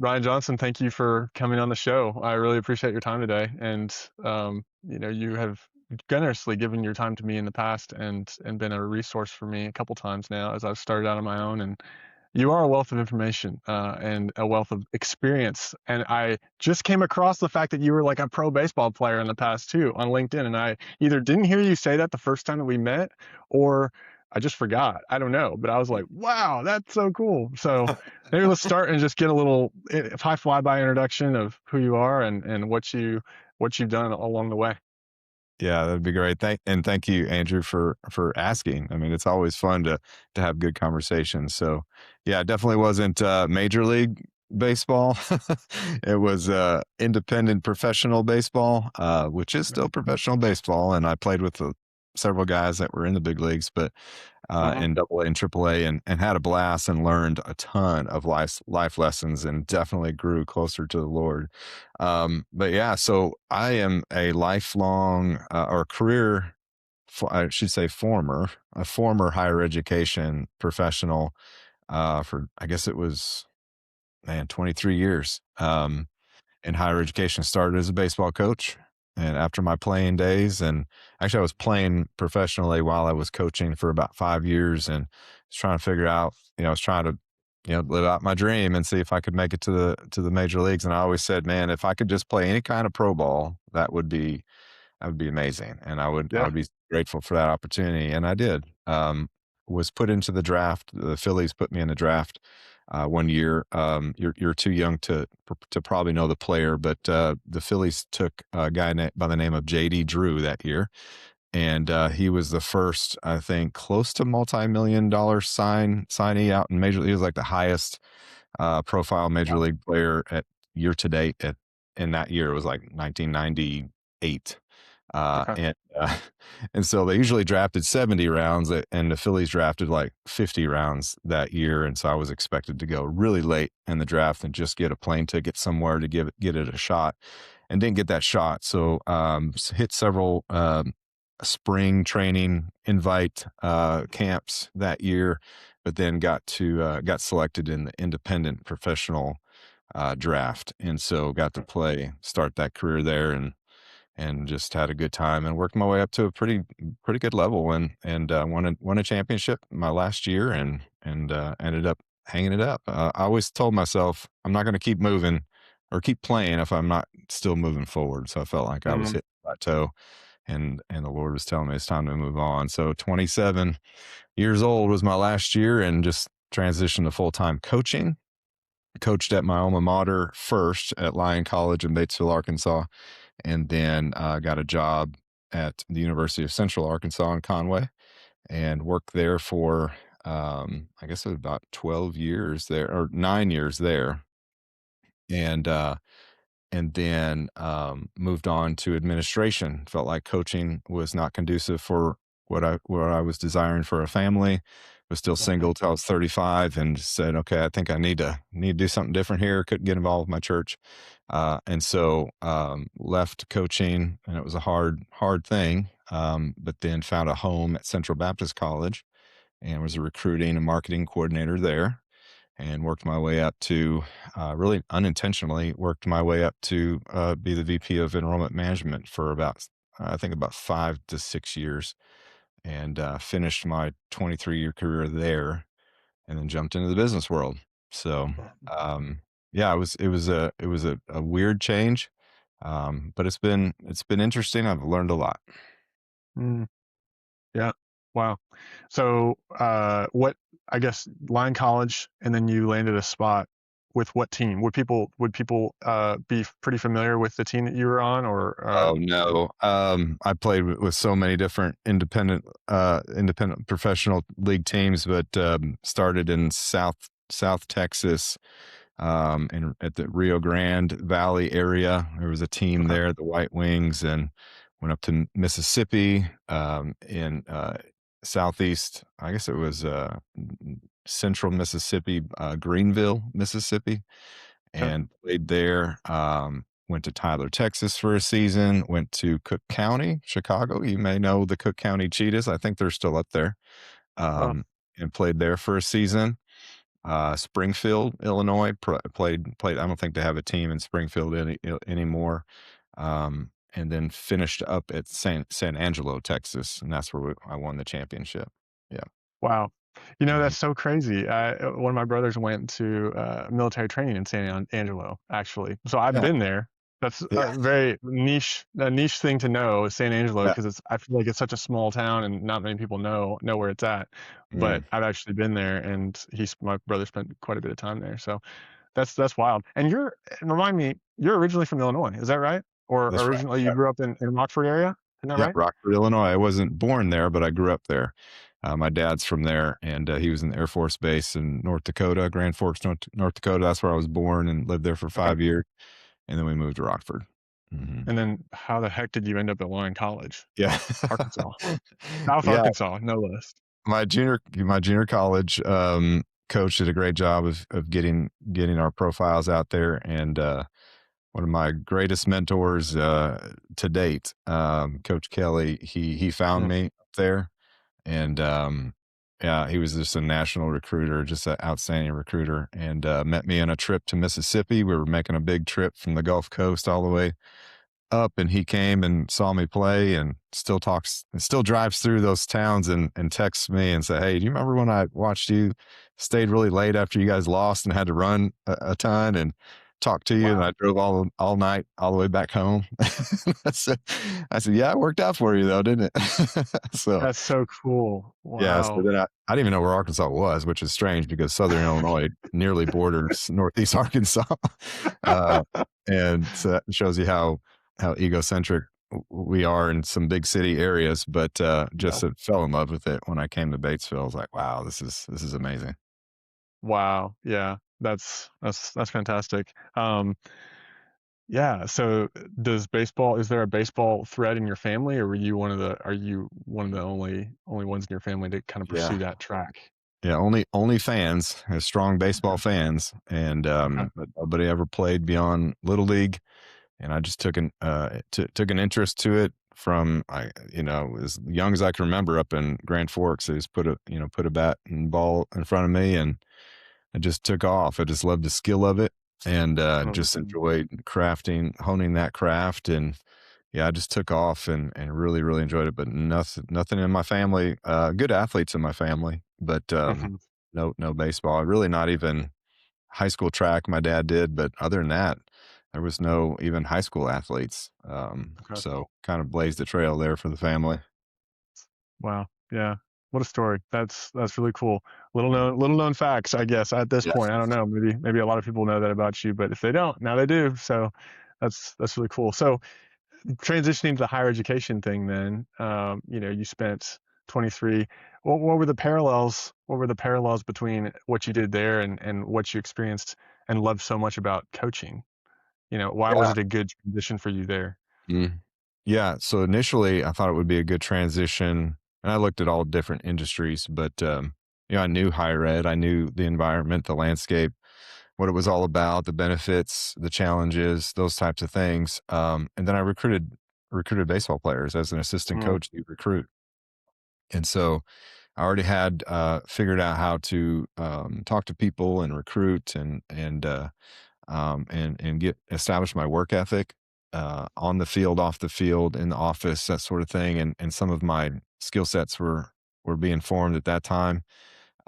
Ryan Johnson, thank you for coming on the show. I really appreciate your time today. And, you have generously given your time to me in the past and been a resource for me a couple times now as I've started out on my own. And you are a wealth of information and a wealth of experience. And I just came across the fact that you were like a pro baseball player in the past too on LinkedIn. And I either didn't hear you say that the first time that we met, or I just forgot. I don't know. But I was like, wow, that's so cool. So maybe let's start and just get a little high flyby introduction of who you are and what you've done along the way. Yeah, that'd be great. Thank you, Andrew, for asking. I mean, it's always fun to have good conversations. So, yeah, it definitely wasn't major league baseball. It was independent professional baseball, which is still professional baseball. And I played with several guys that were in the big leagues, but Uh-huh. in Double A and Triple A, and had a blast and learned a ton of life lessons, and definitely grew closer to the Lord. But yeah, so I am a lifelong or career, I should say a former higher education professional for, I guess it was, man, 23 years in higher education. Started as a baseball coach. And after my playing days, and actually I was playing professionally while I was coaching for about 5 years, and was trying to figure out, I was trying to, live out my dream and see if I could make it to the major leagues. And I always said, man, if I could just play any kind of pro ball, that would be amazing. And I Yeah. would be grateful for that opportunity. And I did. Was put into the draft. The Phillies put me in the draft one year. You're too young to probably know the player, but the Phillies took a guy by the name of JD Drew that year, and he was the first, I think, close to multi-million-dollar signee out in major league. He was like the highest profile major Wow. league player at year to date in that year. It was like 1998. Uh, Okay. and uh, and so they usually drafted 70 rounds, and the Phillies drafted like 50 rounds that year. And so I was expected to go really late in the draft and just get a plane ticket somewhere to get it a shot, and didn't get that shot. So hit several spring training invite camps that year, but then got selected in the independent professional draft, and so got to start that career there, and just had a good time and worked my way up to a pretty good level, and won a championship my last year, and ended up hanging it up. I always told myself I'm not going to keep moving or keep playing if I'm not still moving forward. So I felt like I was Mm, hitting a plateau, and the Lord was telling me it's time to move on. So 27 years old was my last year, and just transitioned to full time coaching. Coached at my alma mater first at Lyon College in Batesville, Arkansas, and then got a job at the University of Central Arkansas in Conway, and worked there for I guess it was about 12 years there, or 9 years there, and then moved on to administration. Felt like coaching was not conducive for what I was desiring for a family. Was still mhm. single till I was 35, and said, okay, I think I need to do something different here. Couldn't get involved with my church, and so left coaching, and it was a hard thing. But then found a home at Central Baptist College, and was a recruiting and marketing coordinator there, and worked my way up to really unintentionally worked my way up to be the VP of enrollment management for about, I think, about 5 to 6 years, and finished my 23-year career there, and then jumped into the business world. So yeah, it was a weird change, but it's been interesting. I've learned a lot. Mm, yeah. Wow. So, what I guess Line College, and then you landed a spot with what team? Would people be pretty familiar with the team that you were on, or Oh, no. I played with so many different independent professional league teams, but started in South Texas, at the Rio Grande Valley area. There was a team okay. there, the White Wings, and went up to Mississippi, in Southeast, I guess it was central Mississippi, Greenville, Mississippi, Okay. and played there. Went to Tyler, Texas for a season, went to Cook County, Chicago. You may know the Cook County Cheetahs. I think they're still up there. Wow. Um, and played there for a season. Springfield, Illinois. Played. I don't think they have a team in Springfield anymore. And then finished up at San Angelo, Texas, and that's where I won the championship. Yeah. Wow. You know, Mhm. that's so crazy. One of my brothers went to military training in Angelo, actually. So I've Yeah. been there. That's Yeah. a niche thing to know, is San Angelo, Yeah. because I feel like it's such a small town and not many people know where it's at. But Mm. I've actually been there, and my brother spent quite a bit of time there. So that's wild. And remind me, you're originally from Illinois, is that right? Or That's right. originally you Yeah. grew up in Rockford area? Isn't that Yeah, right? Rockford, Illinois. I wasn't born there, but I grew up there. My dad's from there, and he was in the Air Force Base in North Dakota, Grand Forks, North Dakota. That's where I was born and lived there for Okay. 5 years, and then we moved to Rockford. Mhm. And then how the heck did you end up at Lyon College? Yeah. Arkansas. South Yeah, Arkansas, no less. my junior college, coach did a great job of getting our profiles out there, and, one of my greatest mentors, to date, Coach Kelly, he found Mm, me up there. And, yeah, he was just a national recruiter, just an outstanding recruiter, and, met me on a trip to Mississippi. We were making a big trip from the Gulf Coast all the way up, and he came and saw me play and still drives through those towns and texts me and say, "Hey, do you remember when I watched you, stayed really late after you guys lost and had to run a ton and talk to you, and wow, I drove all night all the way back home?" I said I said, "Yeah, it worked out for you though, didn't it?" So, that's so cool. yeah, so Wow. then I didn't even know where Arkansas was, which is strange because Southern Illinois nearly borders Northeast Arkansas. Uh, and so that shows you how egocentric we are in some big city areas, but, Yeah. just fell in love with it when I came to Batesville. I was like, "Wow, this is amazing." Wow, yeah, that's fantastic. Yeah, so, is there a baseball thread in your family, or are you one of the only ones in your family to kinda Yeah. pursue that track? Yeah, only fans, strong baseball Okay, fans, and, okay. but nobody ever played beyond little league. And I just took an interest to it from as young as I can remember up in Grand Forks. They just put a bat and ball in front of me, and I just took off. I just loved the skill of it, and Oh, just enjoyed honing that craft, and yeah, I just took off and really enjoyed it. But nothing in my family. Good athletes in my family, but mhm, no baseball. Really not even high school track my dad did, but other than that, there was no even high school athletes. okay. So kind of blazed the trail there for the family. Wow, yeah. What a story. That's really cool. Mm. Little known facts, I guess, at this Yeah. point. I don't know, maybe a lot of people know that about you, but if they don't, now they do. So that's really cool. So transitioning to the higher education thing then, you spent 23. What were the parallels between what you did there and what you experienced and loved so much about coaching? Why was Yeah. it a good transition for you there? Mm. Yeah. So initially, I thought it would be a good transition, and I looked at all different industries, but I knew higher ed, I knew the environment, the landscape, what it was all about, the benefits, the challenges, those types of things. And then I recruited baseball players as an assistant Mm, coach. You recruit, and so I already had figured out how to talk to people and recruit and get establish my work ethic on the field, off the field, in the office, that sort of thing. And some of my skill sets were being formed at that time.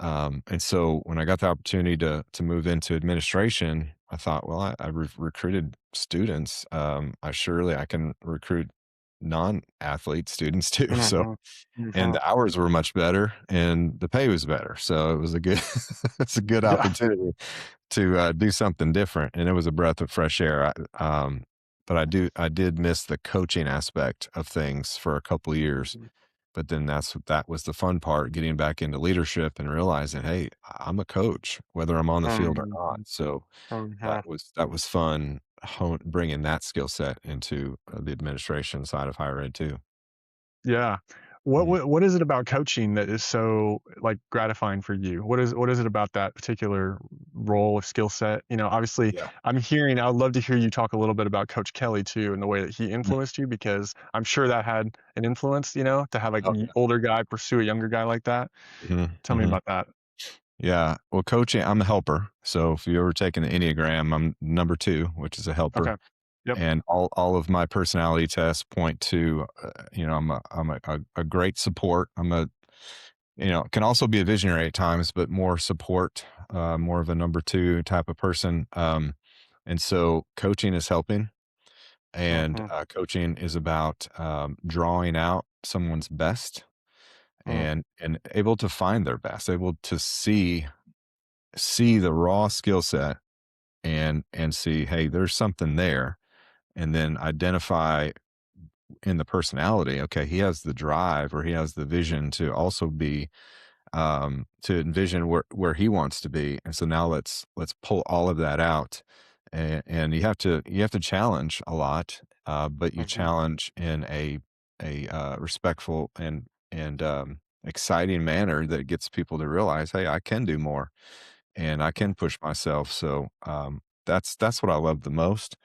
And so when I got the opportunity to move into administration, I thought, well, I've recruited students. I can recruit non-athlete students too. So mhm, and mhm. the hours were much better and the pay was better. So it was a good it's a good Yeah. opportunity to, do something different, and it was a breath of fresh air. But I did miss the coaching aspect of things for a couple years, Mhm. but then that was the fun part, getting back into leadership and realizing, "Hey, I'm a coach, whether I'm on the field or Mhm, not." So mhm. that was fun, bringing that skill set into, the administration side of higher ed too. Yeah. Mhm. What is it about coaching that is so, like, gratifying for you? What is it about that particular role or skill set? Obviously, Yeah. I would love to hear you talk a little bit about Coach Kelly too and the way that he Mhm. influenced you, because I'm sure that had an influence, to have, like, Oh, older guy pursue a younger guy like that. yeah. Mhm, Tell me mhm. about that. Yeah. Well, coaching, I'm a helper. So if you ever taken the Enneagram, I'm number 2, which is a helper. Okay. Yep. And all of my personality tests point to, I'm a great support. Can also be a visionary at times, but more support, more of a number 2 type of person. And so coaching is helping, and Mhm. coaching is about drawing out someone's best Mm. and able to find their best, able to see the raw skill set and see, hey, there's something there, and then identify in the personality, okay, he has the drive or he has the vision to also be to envision where he wants to be. And so now let's pull all of that out, and you have to challenge a lot, but you Mhm. challenge in a respectful and exciting manner that gets people to realize, hey, I can do more and I Mm. can push myself. So that's what I love the most.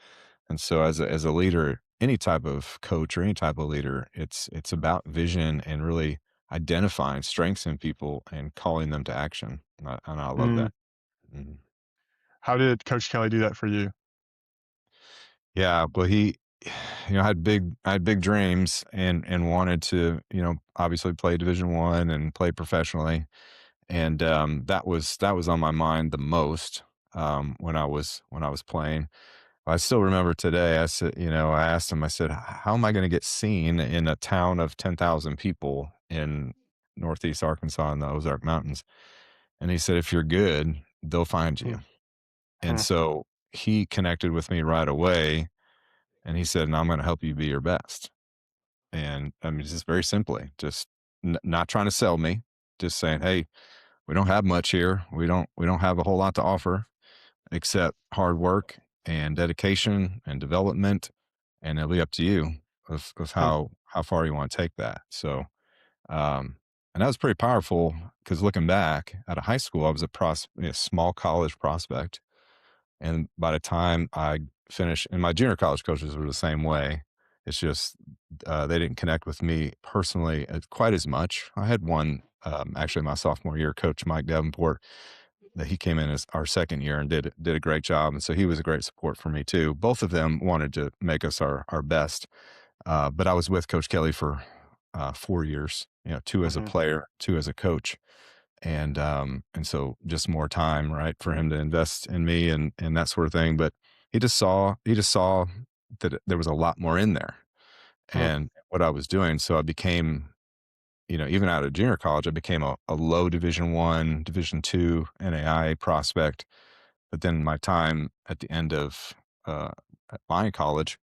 And so as a leader, any type of coach or any type of leader, it's about vision and really identifying strengths in people and calling them to action. And I love Mm. that. Mhm. How did Coach Kelly do that for you? Yeah, well, he, I had big dreams and wanted to, obviously play Division One and play professionally, and that was on my mind the most when I was playing. I still remember today. I said, I asked him. I said, "How am I going to get seen in a town of 10,000 people in Northeast Arkansas in the Ozark Mountains?" And he said, "If you're good, they'll find you." Mm. And Mm. so he connected with me right away, and he said, "And I'm going to help you be your best." And I mean, just very simply, just not trying to sell me, just saying, "Hey, we don't have much here. We don't have a whole lot to offer except hard work and dedication and development, and it'll be up to you of Huh. how far you want to take that." So, and that was pretty powerful because looking back out of high school, I was a small college prospect, and by the time I finished, and my junior college coaches were the same way. It's just they didn't connect with me personally quite as much. I had one actually my sophomore year, Coach Mike Davenport, that he came in as our second year and did a great job, and so he was a great support for me too. Both of them wanted to make us our best, but I was with Coach Kelly for 4 years, 2 as a Mhm. player, 2 as a coach, and so just more time, right, for him to invest in me and that sort of thing. But he just saw that there was a lot more in there Huh. and what I was doing. So I became, even out of junior college, I became a low Division One, Division Two NAIA prospect. But then my time at the end of uh, at my college,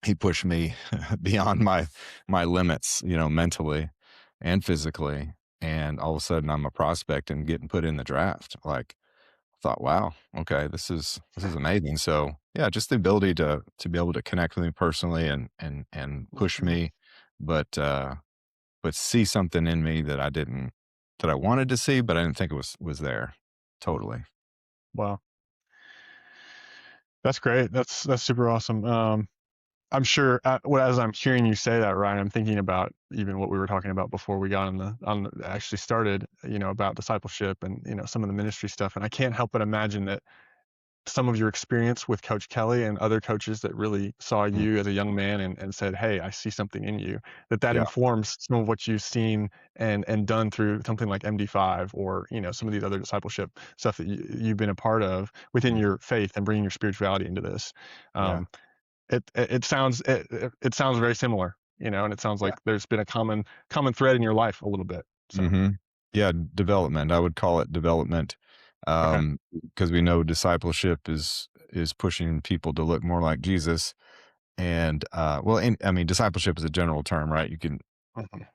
he pushed me beyond my limits, mentally and physically. And all of a sudden, I'm a prospect and getting put in the draft. Like, I thought, wow, okay, this is amazing. So yeah, just the ability to be able to connect with me personally and push Mhm. me, but see something in me that I wanted to see, but I didn't think it was there. Totally. Wow. That's great. That's super awesome. I'm sure, well, as I'm hearing you say that, Ryan, I'm thinking about even what we were talking about before we got actually started, about discipleship and, some of the ministry stuff. And I can't help but imagine that some of your experience with Coach Kelly and other coaches that really saw Mm, you as a young man and said, "Hey, I see something in you," that yeah, informs some of what you've seen and done through something like MD5 or, some of these other discipleship stuff that you've been a part of within mhm, your faith and bringing your spirituality into this. yeah, Um, it sounds very similar, and it sounds yeah. like there's been a common thread in your life a little bit. So, Mhm. Yeah, development. I would call it development, okay. because we know discipleship is pushing people to look more like Jesus, and, I mean, discipleship is a general term, right? You can Mhm.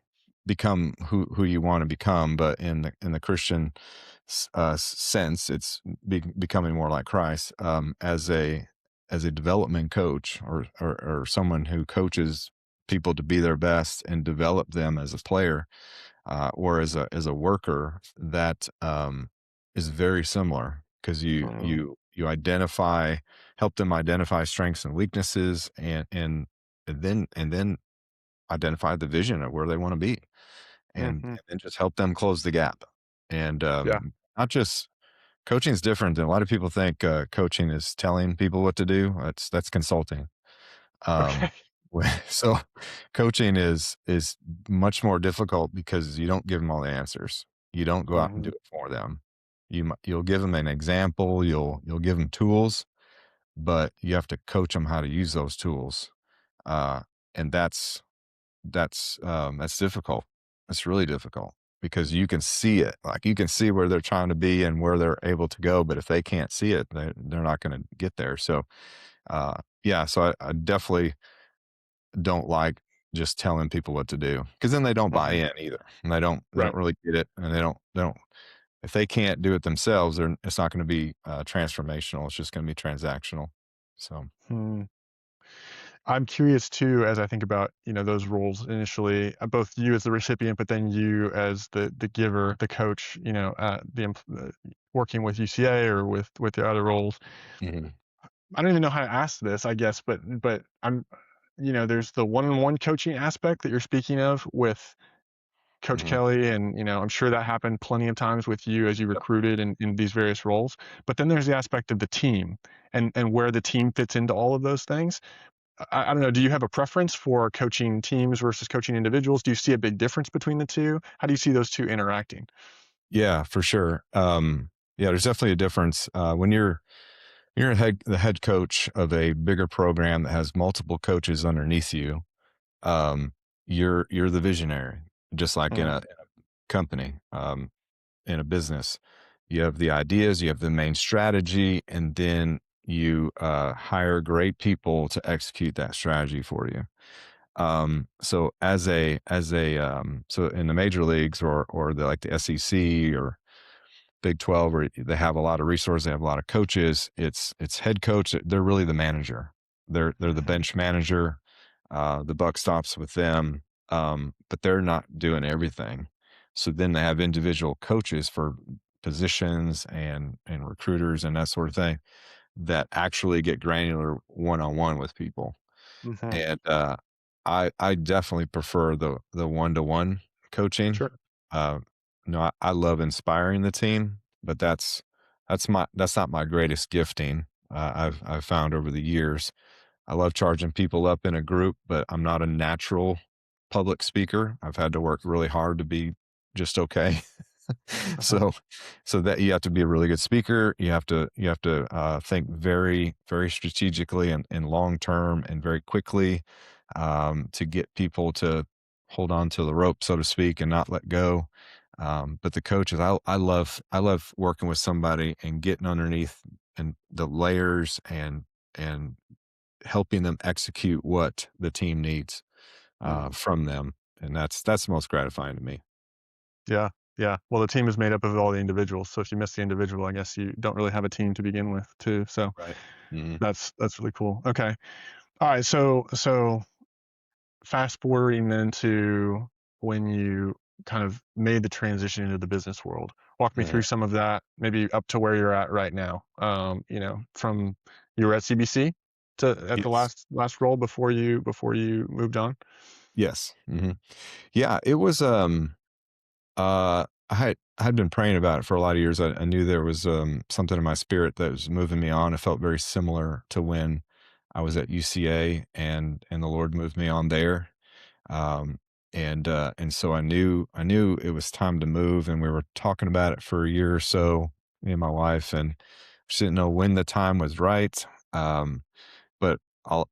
become who you wanna become, but in the Christian sense, it's becoming more like Christ, as a development coach or someone who coaches people to be their best and develop them as a player, or as a worker that is very similar because you Mm. you you identify help them identify strengths and weaknesses and then identify the vision of where they want to be and Mhm. and just help them close the gap and Yeah. not just coaching is different than a lot of people think. Coaching is telling people what to do. That's consulting. Okay. Um, so coaching is much more difficult because you don't give them all the answers. You don't go out and do Mhm, it for them. You'll give them an example. You'll give them tools, but you have to coach them how to use those tools. Uh, and that's difficult. It's really difficult because you can see it. Like you can see where they're trying to be and where they're able to go, but if they can't see it, they're not going to get there. So, yeah, so I definitely don't like just telling people what to do because then they don't buy mhm. in either, and they don't Right. really get it, and they don't. If they can't do it themselves, it's not going to be transformational. It's just going to be transactional. So, Hmm. I'm curious too, as I think about, those roles initially, both you as the recipient, but then you as the giver, the coach, working with UCA or with the other roles. mhm, I don't even know how to ask this, I guess, but there's the one-on-one coaching aspect that you're speaking of with Coach mhm. Kelly, and I'm sure that happened plenty of times with you as you Yep. recruited in these various roles. But then there's the aspect of the team and where the team fits into all of those things. I don't know. Do you have a preference for coaching teams versus coaching individuals? Do you see a big difference between the two? How do you see those two interacting? Yeah, for sure. Yeah, there's definitely a difference when you're the head coach of a bigger program that has multiple coaches underneath you. Um, you're the visionary, just like in Mm, a company, in a business. You have the ideas, you have the main strategy, and then you hire great people to execute that strategy for you. So so in the major leagues or the like the SEC or Big 12 where they have a lot of resources, they have a lot of coaches. It's head coach. They're really the manager. They're the mhm, bench manager. The buck stops with them, but they're not doing everything. So then they have individual coaches for positions and recruiters and that sort of thing that actually get granular one on one with people. mhm. And, I definitely prefer the one-to-one coaching. Sure. Uh, no, I love inspiring the team, but that's not my greatest gifting, I've found over the years. I love charging people up in a group, but I'm not a natural public speaker. I've had to work really hard to be just okay. Uh-huh. So so that you have to be a really good speaker. You have to think very, very strategically and long term and very quickly to get people to hold on to the rope, so to speak, and not let go. But the coaches, I love working with somebody and getting underneath and the layers and helping them execute what the team needs Mm. from them, and that's most gratifying to me. Yeah. Yeah. Well, the team is made up of all the individuals. So if you miss the individual, I guess you don't really have a team to begin with, too. So Right. Mhm. that's really cool. Okay. All right. So fast forwarding then to when you kind of made the transition into the business world. Walk me through Mhm. some of that, maybe up to where you're at right now. From you were at CBC to at the Yes. last role before you moved on. Yes. Mhm. Yeah, it was, I had been praying about it for a lot of years. I knew there was, something in my spirit that was moving me on. It felt very similar to when I was at UCA and the Lord moved me on there. Um, and so I knew it was time to move, and we were talking about it for a year or so, me and my wife, and just didn't know when the time was right. But I'll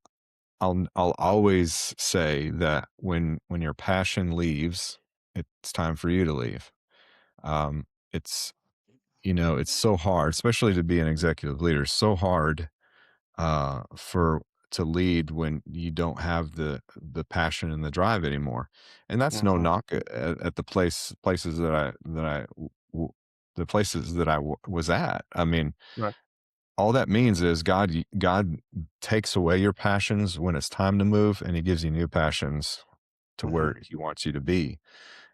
I'll always say that when your passion leaves, it's time for you to leave. It's it's so hard, especially to be an executive leader. So hard for to lead when you don't have the passion and the drive anymore. And that's no Mhm. knock at the places the places that was at. I mean, Right. all that means is God takes away your passions when it's time to move, and He gives you new passions to Mhm. where He wants you to be.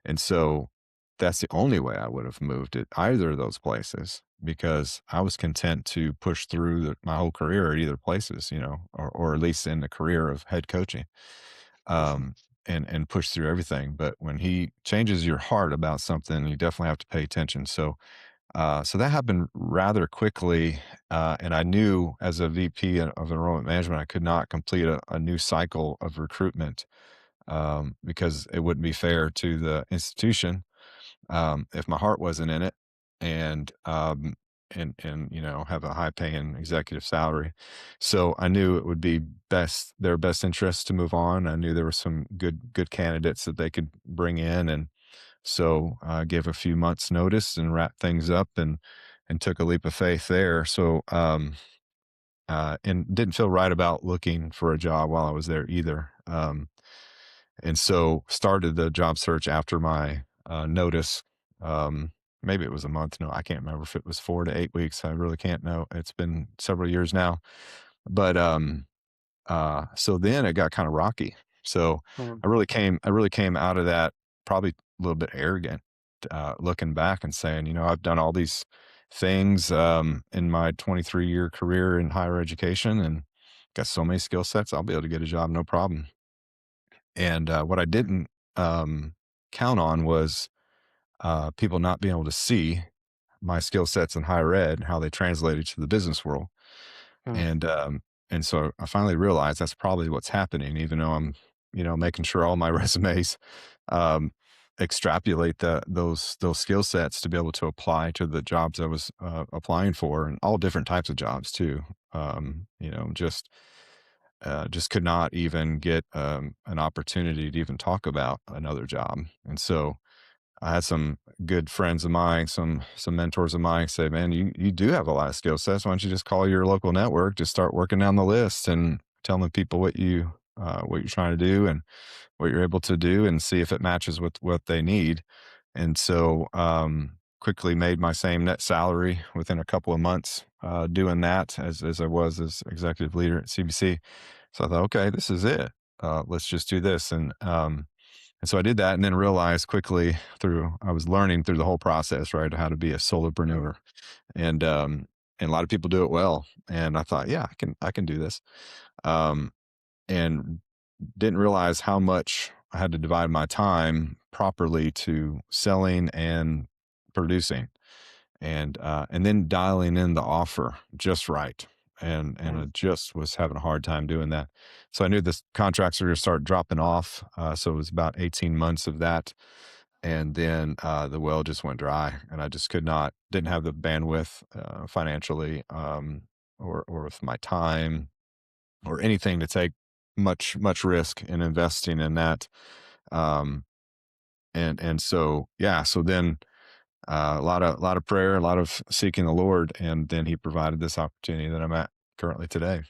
And so that's the only way I would have moved at either of those places because I was content to push through my whole career at either places, or at least in the career of head coaching, Mhm. and push through everything. But when He changes your heart about something, you definitely have to pay attention. So So that happened rather quickly, and I knew as a VP of enrollment management, I could not complete a new cycle of recruitment, because it wouldn't be fair to the institution, if my heart wasn't in it, and have a high paying executive salary. So I knew it would be their best interest to move on. I knew there were some good candidates that they could bring in, and so I gave a few months notice and wrapped things up, and took a leap of faith there. So and didn't feel right about looking for a job while I was there either. And so started the job search after my notice. Maybe it was a month. No, I can't remember if it was 4 to 8 weeks. I really can't know. It's been several years now. But so then it got kind of rocky. So Mm, I really came out of that probably a little bit arrogant, looking back and saying, I've done all these things in my 23-year career in higher education and got so many skill sets. I'll be able to get a job, no problem. And what I didn't count on was people not being able to see my skill sets in higher ed, how they translated to the business world. mm, And so I finally realized that's probably what's happening, even though I'm, making sure all my resumes um, extrapolate those skill sets to be able to apply to the jobs I was applying for, and all different types of jobs too. Just could not even get an opportunity to even talk about another job. And so I had some good friends of mine, some mentors of mine say, "Man, you do have a lot of skill sets. Why don't you just call your local network, just start working down the list and telling people what you're trying to do and what you're able to do, and see if it matches with what they need." And so quickly made my same net salary within a couple of months doing that as I was as executive leader at CBC. So I thought, okay, this is it. Let's just do this. And so I did that, and then realized quickly through I was learning through the whole process, right, how to be a mm, solopreneur. And and a lot of people do it well. And I thought, yeah, I can do this. Um and didn't realize how much I had to divide my time properly to selling and producing, and then dialing in the offer just right. And I mm, just was having a hard time doing that. So I knew this contracts were going to start dropping off. So it was about 18 months of that, and then the well just went dry, and I just didn't have the bandwidth financially, or with my time or anything to take much risk in investing in that. Um, and so yeah, so then a lot of prayer, a lot of seeking the Lord, and then He provided this opportunity that I'm at currently today.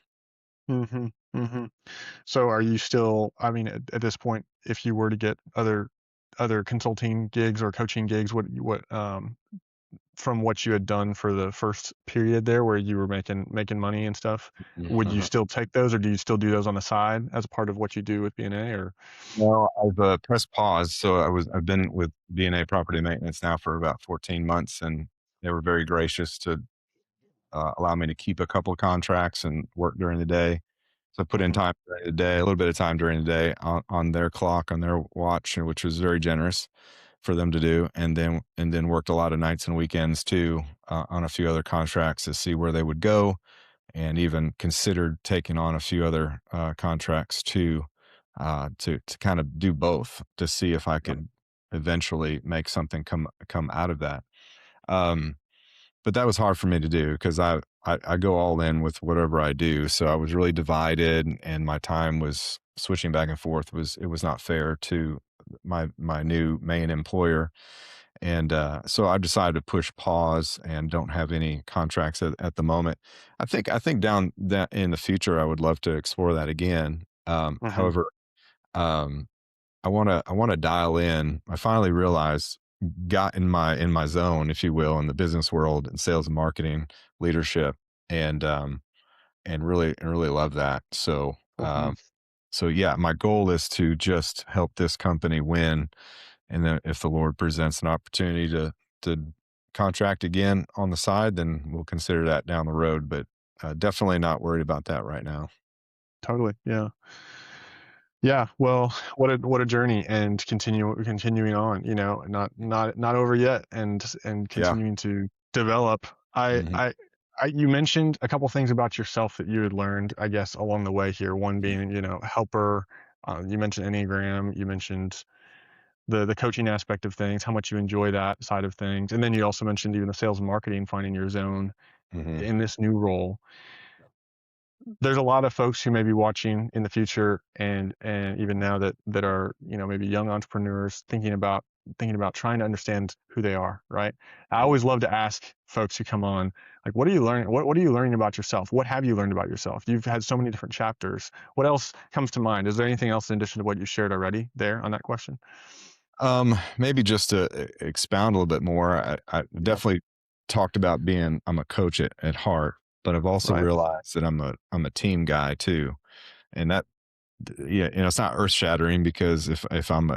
mhm, mhm. So are you still, I mean, at this point, if you were to get other consulting gigs or coaching gigs, from what you had done for the first period there where you were making money and stuff, would you Mhm. still take those, or do you still do those on the side as part of what you do with B&A, or? No, I've pressed pause. So I've been with B&A Property Maintenance now for about 14 months, and they were very gracious to allow me to keep a couple of contracts and work during the day. So I put in Mhm, time during the day, a little bit of time during the day on their clock, on their watch, which was very generous for them to do, and then worked a lot of nights and weekends too on a few other contracts to see where they would go, and even considered taking on a few other contracts too, to kind of do both to see if I yep, could eventually make something come out of that. Um, but that was hard for me to do because I go all in with whatever I do. So I was really divided, and my time was switching back and forth. It was not fair to my new main employer. And so I decided to push pause and don't have any contracts at the moment. I think down that in the future I would love to explore that again. mhm, However, um, I wanna dial in. I finally realized, got in my zone, if you will, in the business world and sales and marketing leadership, and really love that. So mhm, so yeah, my goal is to just help this company win, and then if the Lord presents an opportunity to contract again on the side, then we'll consider that down the road. But definitely not worried about that right now. totally, yeah. Yeah, well, what a journey, and continuing on, not over yet, and Yeah. continuing to develop. I, Mhm, I, you mentioned a couple things about yourself that you had learned, I guess, along the way here. One mhm, being, helper. You mentioned Enneagram. You mentioned the coaching aspect of things, how much you enjoy that side of things, and then you also mentioned even the sales and marketing, finding your zone mhm, in this new role. There's a lot of folks who may be watching in the future and even now that are, maybe young entrepreneurs thinking about trying to understand who they are, right? I mhm. always love to ask folks who come on, like, what are you learning? What are you learning about yourself? What have you learned about yourself? You've had so many different chapters. What else comes to mind? Is there anything else in addition to what you shared already there on that question? Maybe just to expound a little bit more, I Yeah. definitely talked about being I'm a coach at heart, but I've also Right. realized that I'm a team guy too, and that yeah, it's not earth shattering because if I'm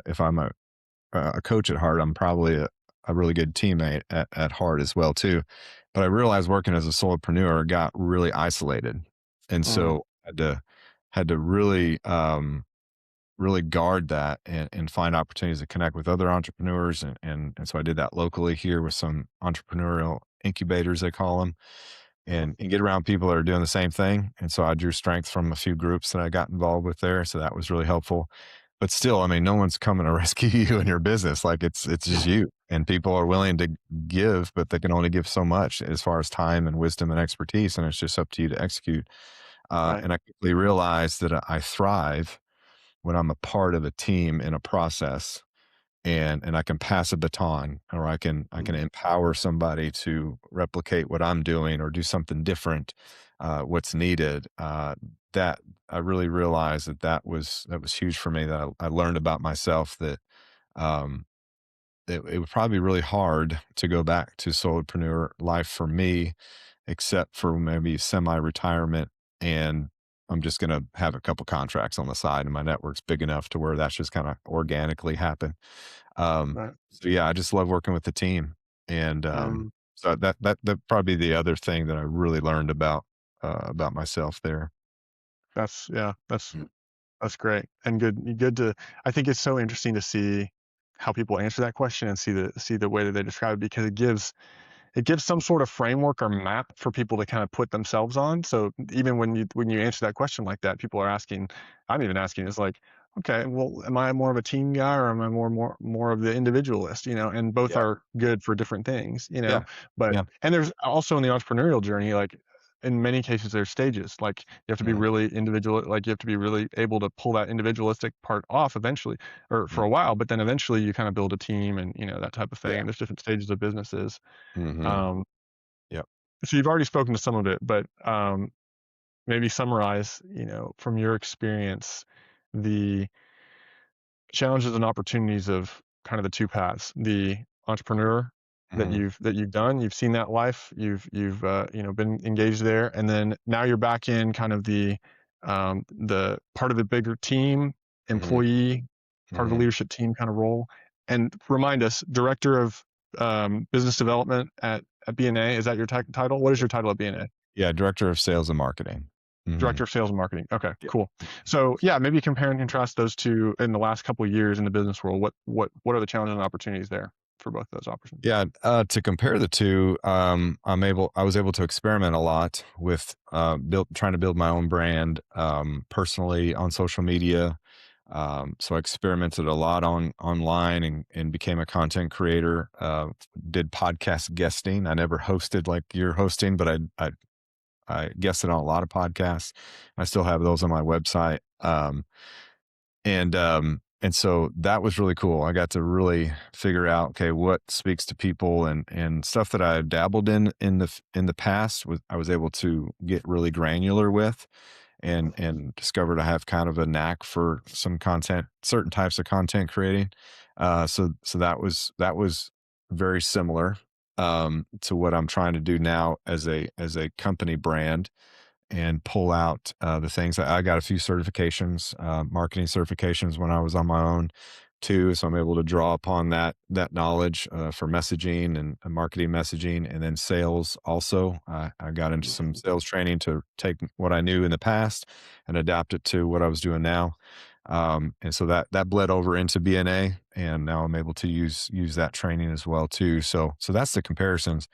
a coach at heart, I'm probably a really good teammate at heart as well too. But I realized working as a solopreneur got really isolated, and Mm, so had to really really guard that and find opportunities to connect with other entrepreneurs. And so I did that locally here with some entrepreneurial incubators, they call them, and get around people that are doing the same thing. And so I drew strength from a few groups that I got involved with there. So that was really helpful. But still, I mean, no one's coming to rescue you in your business. Like it's just you. And people are willing to give, but they can only give so much as far as time and wisdom and expertise. And it's just up to you to execute. right. And I quickly realized that I thrive when I'm a part of a team in a process and I can pass a baton or I can Mm, empower somebody to replicate what I'm doing or do something different, what's needed. That I really realized that was huge for me. That I learned about myself that um, it would probably be really hard to go back to solopreneur life for me, except for maybe semi-retirement, and I'm just gonna have a couple contracts on the side, and my network's big enough to where that's just kinda organically happen. right. So yeah, I just love working with the team, and, Um, so that probably the other thing that I really learned about myself there. that's yeah, that's great and good to. I think it's so interesting to see how people answer that question and see the way that they describe it because it gives some sort of framework or map for people to kind of put themselves on. So even when you answer that question like that, people are asking, I'm even asking, is like, okay, well, am I more of a team guy or am I more of the individualist? And both Yeah, are good for different things. yeah, But yeah, and there's also in the entrepreneurial journey, like in many cases, there's stages. Like you have to be mhm, really individual, like you have to be really able to pull that individualistic part off eventually, or for mhm, a while. But then eventually, you kind of build a team and that type of thing. yeah, And there's different stages of businesses. mhm, Um, yep, so you've already spoken to some of it, but maybe summarize, from your experience, the challenges and opportunities of kind of the two paths. The entrepreneur that mhm, you've done, you've seen that life, you've been engaged there, and then now you're back in kind of the part of the bigger team, mhm, employee, part of the mhm. leadership team kind of role. And remind us, director of business development at B&A, is that your title? What is your title at B&A? Yeah, director of sales and marketing. Mhm. Director of sales and marketing. Okay, Yeah. cool. So yeah, maybe compare and contrast those two in the last couple of years in the business world. What are the challenges and opportunities there for both those opportunities? Yeah, to compare the 2, I was able to experiment a lot with, trying to build my own brand, personally on social media. So I experimented a lot online and became a content creator, did podcast guesting. I never hosted like you're hosting, but I guested on a lot of podcasts. I still have those on my website. And so that was really cool. I got to really figure out, okay, what speaks to people and stuff that I dabbled in the past was I was able to get really granular with and discovered I have kind of a knack for some content, certain types of content creating. So that was very similar to what I'm trying to do now as a company brand and pull out the things. I got a few certifications, marketing certifications when I was on my own too. So I'm able to draw upon that knowledge for messaging and marketing messaging, and then sales. Also, I got into some sales training to take what I knew in the past and adapt it to what I was doing now. And so that bled over into BNA, and now I'm able to use that training as well too. So that's the comparisons.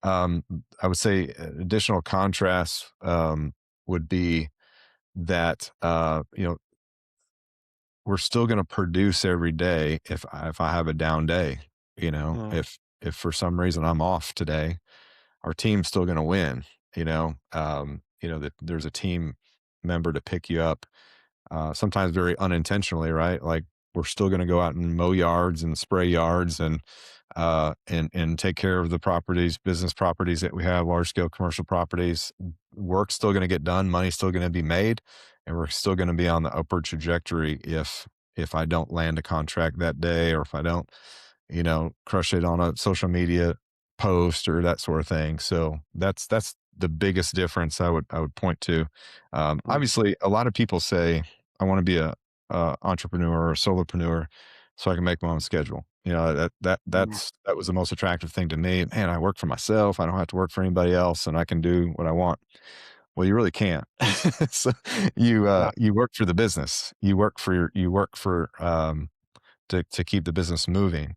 Um, I would say additional contrast would be that we're still going to produce every day if I have a down day. Mm, If for some reason I'm off today, our team's still going to win. That there's a team member to pick you up, sometimes very unintentionally, right? Like we're still going to go out and mow yards and spray yards and take care of the properties, business properties that we have, large scale commercial properties. Work's still going to get done, money's still going to be made, and we're still going to be on the upward trajectory if I don't land a contract that day, or if I don't, crush it on a social media post or that sort of thing. So that's the biggest difference I would point to. mm, Obviously, a lot of people say, "I want to be a entrepreneur or a solopreneur, so I can make my own schedule." mm, That was the most attractive thing to me. Man, I work for myself. I don't have to work for anybody else, and I can do what I want. Well, you really can't. So yeah, you work for the business. You work for to keep the business moving.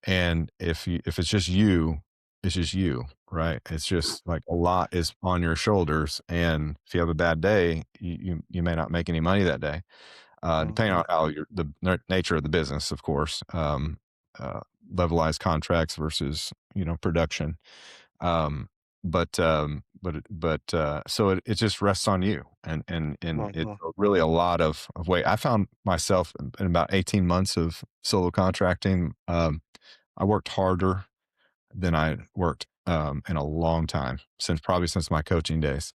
And if it's just you, it's just you, right? It's just like a lot is on your shoulders, and if you have a bad day, you may not make any money that day, depending mhm, on how nature of the business, of course. Uh, Levelized contracts versus production. Um, so it just rests on you, and it's mhm, really a lot of weight. I found myself in about 18 months of solo contracting. I worked harder than I worked, in a long time, since my coaching days.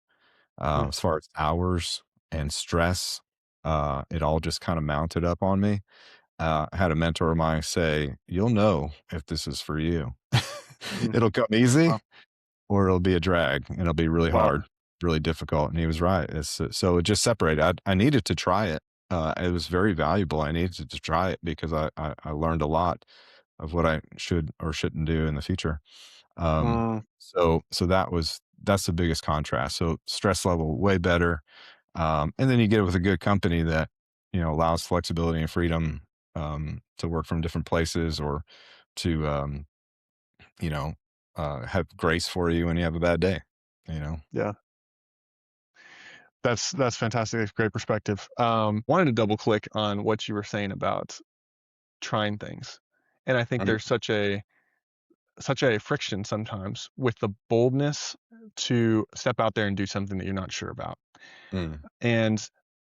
mm, As far as hours and stress, it all just kinda mounted up on me. I had a mentor of mine say, "You'll know if this is for you. mm. It'll come Wow, easy or it'll be a drag, and it'll be really wow, hard, really difficult," and he was right. So it just separated. I needed to try it. It was very valuable. I needed to try it because I learned a lot of what I should or shouldn't do in the future. mm, So that's the biggest contrast. So stress level way better, and then you get it with a good company that allows flexibility and freedom, to work from different places, or to you know have grace for you when you have a bad day. You know. yeah. That's fantastic. That's great perspective. Wanted to double click on what you were saying about trying things. And I think Mhm. there's such a friction sometimes with the boldness to step out there and do something that you're not sure about. Mm, And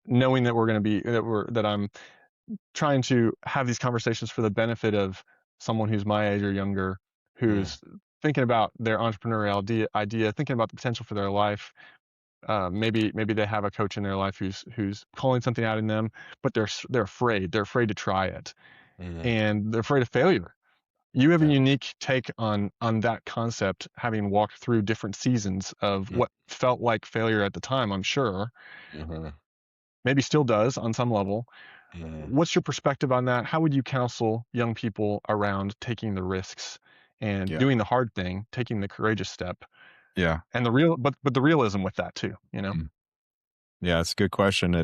knowing that I'm trying to have these conversations for the benefit of someone who's my age or younger, mm, who's thinking about their entrepreneurial idea, thinking about the potential for their life. Maybe they have a coach in their life who's calling something out in them, but they're afraid. They're afraid to try it, mhm. and they're afraid of failure. You have a Yeah. unique take on that concept, having walked through different seasons of Mm, what felt like failure at the time, I'm sure, mhm, maybe still does on some level. mhm. What's your perspective on that? How would you counsel young people around taking the risks and Yeah. doing the hard thing, taking the courageous step, Yeah. and but the realism with that too, you know? Mm. Yeah, it's a good question.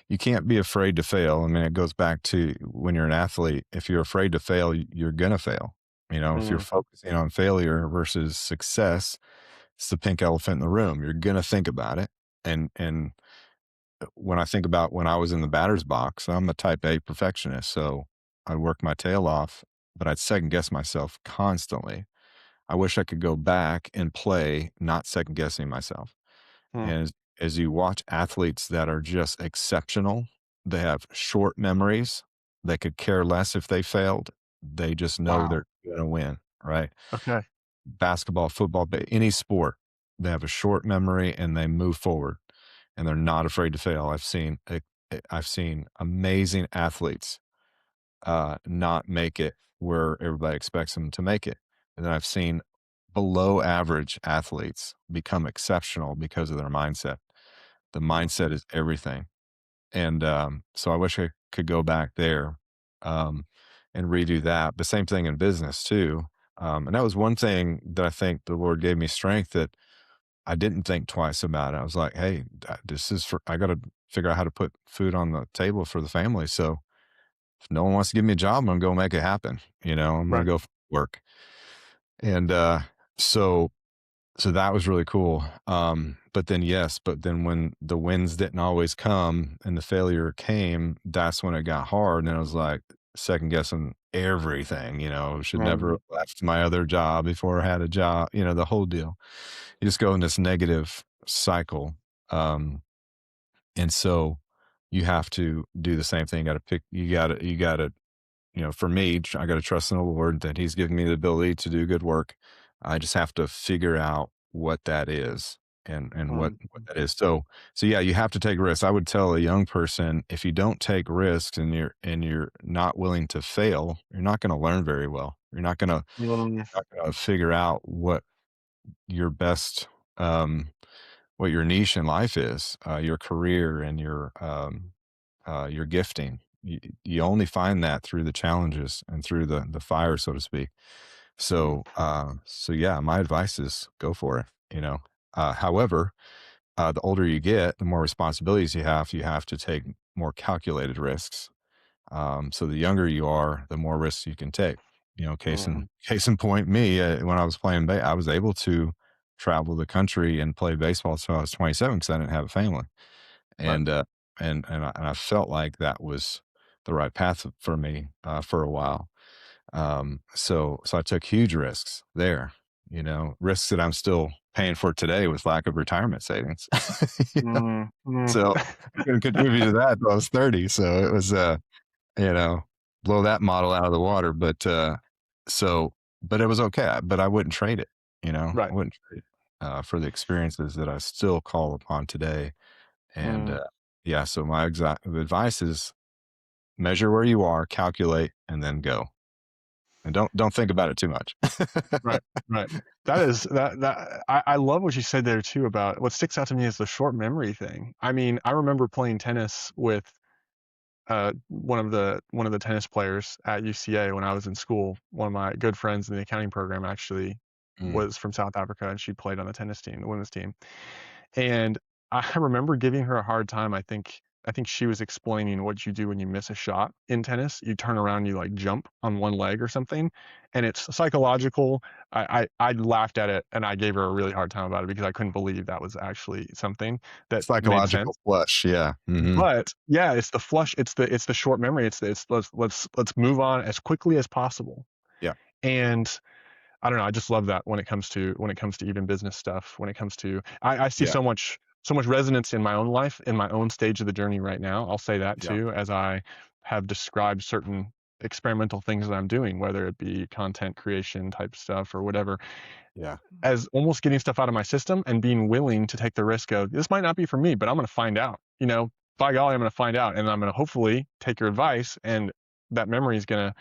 You can't be afraid to fail. I mean, it goes back to when you're an athlete. If you're afraid to fail, you're gonna fail. If you're Mm, focusing on failure versus success, it's the pink elephant in the room. You're gonna think about it. And when I think about when I was in the batter's box, I'm a type A perfectionist. So I'd work my tail off, but I'd second guess myself constantly. I wish I could go back and play, not second guessing myself. mm, And as you watch athletes that are just exceptional, they have short memories. They could care less if they failed. They just know wow. they're going to win, right? Okay. Basketball, football, any sport, they have a short memory and they move forward, and they're not afraid to fail. I've seen amazing athletes not make it where everybody expects them to make it. And then I've seen below average athletes become exceptional because of their mindset. The Mm, mindset is everything. And so I wish I could go back there, um, and redo that. The same thing in business too. And that was one thing that I think the Lord gave me strength, that I didn't think twice about it. I was like, hey, I got to figure out how to put food on the table for the family. So if no one wants to give me a job, I'm gonna go make it happen. I'm gonna right. go work. And so so that was really cool. But then yes, but then when the wins didn't always come and the failure came, that's when it got hard, and I was like second guessing everything, should never have Mm, left my other job before I had a job, the whole deal. You just go in this negative cycle. Um, and so you have to do the same thing. You gotta for me, I got to trust in the Lord that He's given me the ability to do good work. I just have to figure out what that is and mm, what that is. So yeah, you have to take risks. I would tell a young person, if you don't take risks and you're not willing to fail, you're not going to learn very well. mm, Not gonna figure out your best um what your niche in life is, your career and your gifting. You only find that through the challenges and through the fire, so to speak. mm, So yeah, my advice is go for it. However, the older you get, the more responsibilities you have. You have to take more calculated risks. So the younger you are, the more risks you can take. Case in mhm, case in point, me when I was playing, I was able to travel the country and play baseball until I was 27 because I didn't have a family, right. and I felt like that was the right path for me for a while. So I took huge risks there. Risks that I'm still paying for today with lack of retirement savings. You know? Mm, mm, So I couldn't contribute to that until I was 30. So it was you know, blow that model out of the water. So, but it was okay. But I wouldn't trade it. I right. wouldn't trade it for the experiences that I still call upon today. And Mm, yeah, so my exact advice is measure where you are, calculate, and then go. And don't think about it too much. right, right. That is that I love what you said there too about what sticks out to me is the short memory thing. I mean, I remember playing tennis with one of the tennis players at UCA when I was in school. One of my good friends in the accounting program actually Mm, was from South Africa, and she played on the tennis team, the women's team. And I remember giving her a hard time. I think she was explaining what you do when you miss a shot in tennis. You turn around, you like jump on one leg or something, and it's psychological. I laughed at it and I gave her a really hard time about it because I couldn't believe that was actually something that made psychological sense. flush. Yeah. But yeah, it's the flush, it's the short memory, it's let's move on as quickly as possible. Yeah. And I don't know, I just love that when it comes to even business stuff, when it comes to I see Yeah. so much resonance in my own life, in my own stage of the journey right now. I'll say that Yeah. too, as I have described certain experimental things that I'm doing, whether it be content creation type stuff or whatever, Yeah. as almost getting stuff out of my system and being willing to take the risk of this might not be for me, but I'm going to find out. By golly, I'm going to find out, and I'm going to hopefully take your advice, and that memory is gonna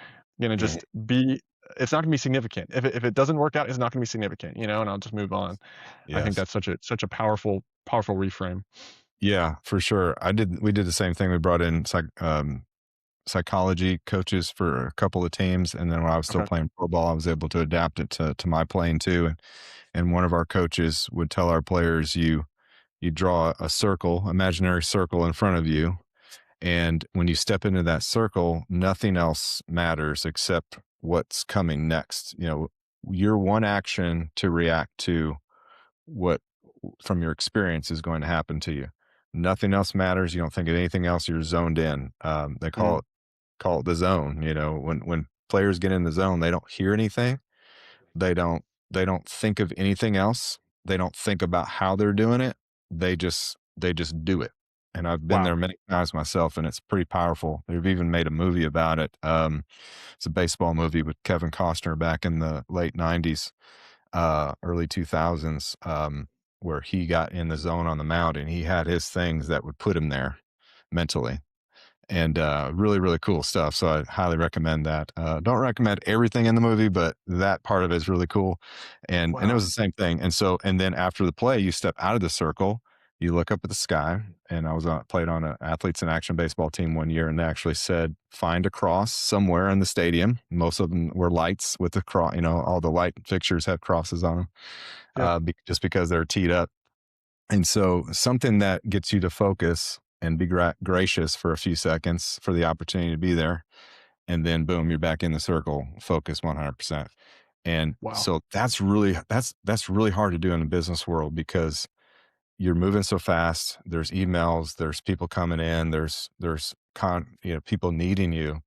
Mhm. just be. It's not going to be significant. If it doesn't work out, it's not going to be significant. And I'll just move on. I think Yes. that's such a powerful reframe. Yeah, for sure. We did the same thing. We brought in psychology coaches for a couple of teams, and then when I was still Okay. playing pro ball, I was able to adapt it to my playing too. And one of our coaches would tell our players, you draw a circle, imaginary circle in front of you, and when you step into that circle, nothing else matters except what's coming next. Your one action to react to what from your experience is going to happen to you. Nothing else matters. You don't think of anything else. You're zoned in. They Mm, call it the zone. When players get in the zone, they don't hear anything. They don't they don't think of anything else. They don't think about how they're doing it. They just do it. And I've been wow. there many times myself, and it's pretty powerful. They've even made a movie about it. It's a baseball movie with Kevin Costner back in the late '90s, early 2000s, where he got in the zone on the mound, and he had his things that would put him there mentally, and really really cool stuff. So I highly recommend that. Don't recommend everything in the movie, but that part of it is really cool. And it Wow. was the same thing. And then after the play, you step out of the circle, you look up at the sky. And I was played on an athletes in action baseball team one year, and they actually said find a cross somewhere in the stadium. Most of them were lights with the cross. All the light fixtures have crosses on them, Yep. just because they're teed up. And so something that gets you to focus and be gracious for a few seconds for the opportunity to be there. And then boom, you're back in the circle, focus 100%. And Wow. so that's really hard to do in the business world because you're moving so fast. There's emails, there's people coming in, people needing you.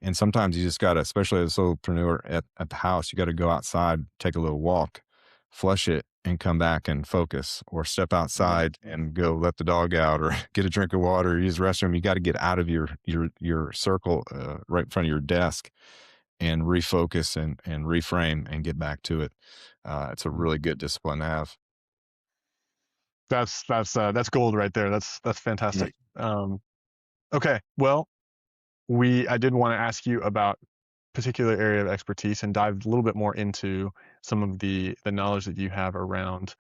And sometimes you just gotta, especially as a solopreneur at the house, you gotta go outside, take a little walk, flush it, and come back and focus, or step Mm, outside and go let the dog out, or get a drink of water, use the restroom. You got to get out of your circle, right in front of your desk, and refocus and reframe and get back to it. It's a mm. really good discipline to have. That's gold right there. That's Mm. fantastic. Okay. Well, I did want to ask you about particular area of expertise and dive a little bit more into some of the knowledge that you have around.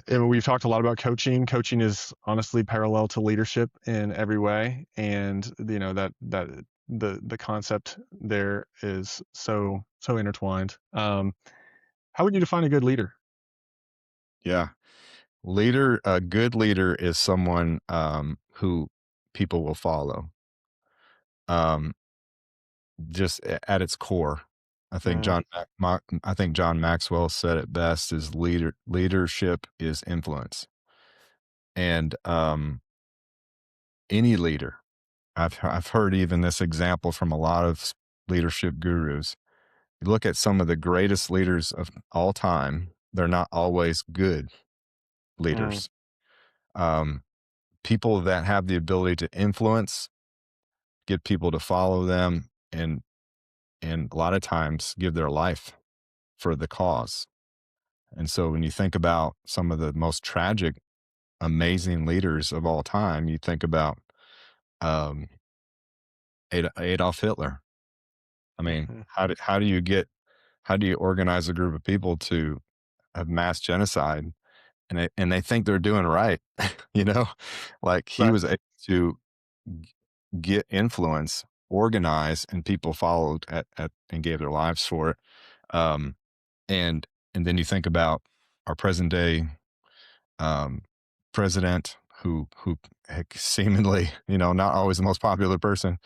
And we've talked a lot about coaching. Coaching is honestly parallel to leadership in every way, and that the concept there is so intertwined. How would you define a good leader? Yeah, a good leader is someone who people will follow. Um, just at its core. I think Mm, I think John Maxwell said it best: is leadership is influence. And any leader, I've heard even this example from a lot of leadership gurus. You look at some of the greatest leaders of all time; they're not always good mm, leaders. Um, People that have the ability to influence, get people to follow them, and a lot of times give their life for the cause. And so when you think about some of the most tragic, amazing leaders of all time, you think about um, Adolf Hitler. I mean, mhm. how do you organize a group of people to have mass genocide, and they think they're doing right, you know? Like he Right. was able to get influence, organize, and people followed and gave their lives for it. Um, and and then you think about our present day um, president, who heck, seemingly, not always the most popular person,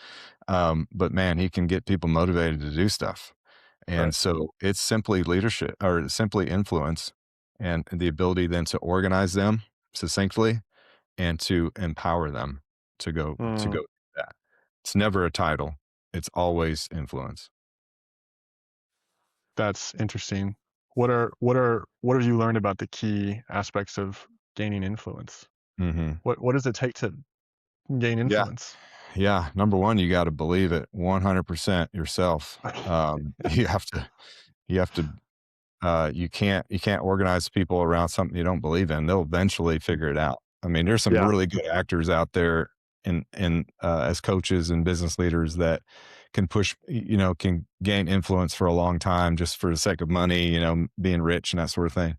but man, he can get people motivated to do stuff. And Right. so it's simply leadership, or simply influence, and the ability then to organize them succinctly and to empower them to go Mm, do that. It's never a title. It's always influence. that's interesting. What have you learned about the key aspects of gaining influence? Hmm. What does it take to gain Yeah. influence? Yeah. Number one, you got to believe it 100% yourself. You have to you can't organize people around something you don't believe in. They'll eventually figure it out. I mean, there's some Yeah. really good actors out there in as coaches and business leaders that can can gain influence for a long time just for the sake of money, being rich and that sort of thing.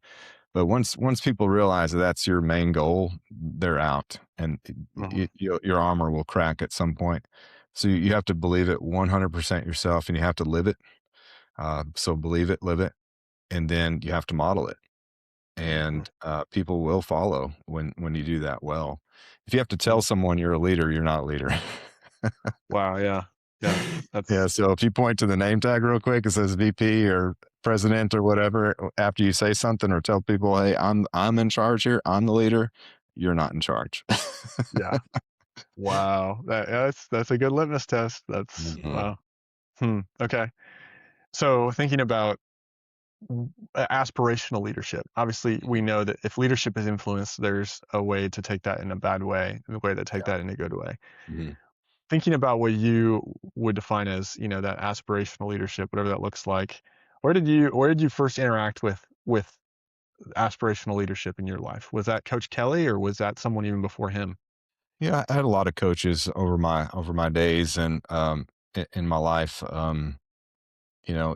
But once people realize that that's your main goal, they're out, and Mhm, your armor will crack at some point. So you have to believe it 100% yourself, and you have to live it. So believe it, live it, and then you have to model it, mhm, and people will follow when you do that well. If you have to tell mm. someone you're a leader, you're not a leader. Wow, yeah. Yeah, Yeah, that's so if you point to the name tag real quick, it says VP or president or whatever, after you say something or tell people, "Hey, I'm in charge here. I'm the leader." You're not in charge. yeah. Wow. That's a good litmus test. That's Mhm. wow. Okay. So thinking about aspirational leadership. Obviously, we know that if leadership is influence, there's a way to take that in a bad way, and a way to take Yeah. that in a good way. Mhm. Thinking about what you would define as, that aspirational leadership, whatever that looks like. Where did you first interact with aspirational leadership in your life? Was that Coach Kelly or was that someone even before him? Yeah, I had a lot of coaches over my days and in my life. You know,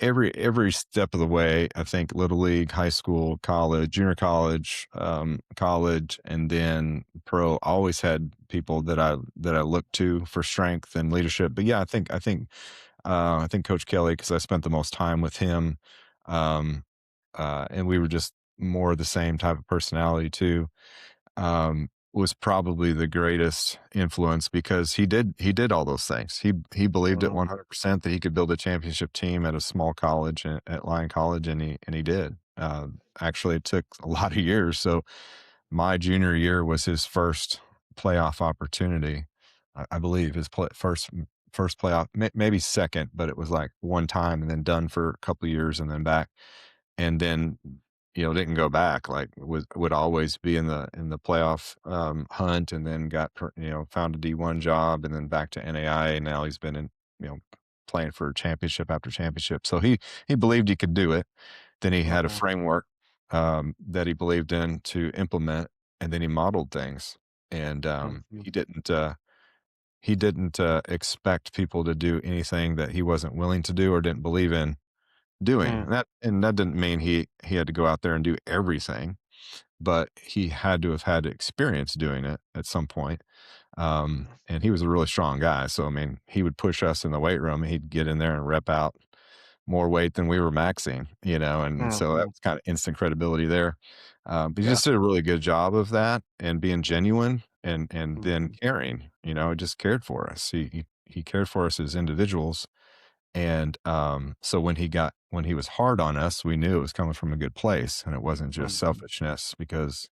every step of the way, I think little league, high school, college, junior college, college, and then pro, always had people that I looked to for strength and leadership. But yeah, I think Coach Kelly, because I spent the most time with him, and we were just more the same type of personality too. was probably the greatest influence because he did all those things. He believed at Mhm, 100% that he could build a championship team at a small college at Lyon College, and he did. Actually, it took a lot of years. So my junior year was his first playoff opportunity. I believe his first playoff, maybe second, but it was like one time and then done for a couple of years and then back, and then didn't go back. Like would always be in the playoff hunt, and then found a D1 job, and then back to NAI, and now he's been in you know playing for championship after championship. So he believed he could do it. Then he had a mhm, framework that he believed in to implement, and then he modeled things. And mhm, he didn't expect people to do anything that he wasn't willing to do or didn't believe in doing. mm, And that didn't mean he had to go out there and do everything, but he had to have had experience doing it at some point. And he was a really strong guy. So I mean, he would push us in the weight room. He'd get in there and rep out more weight than we were maxing, and so that mhm. was kind of instant credibility there. But he Yeah. just did a really good job of that and being genuine and then Mhm, caring. He just cared for us. He cared for us as individuals, and so when he was hard on us, we knew it was coming from a good place, and it wasn't just mhm. selfishness because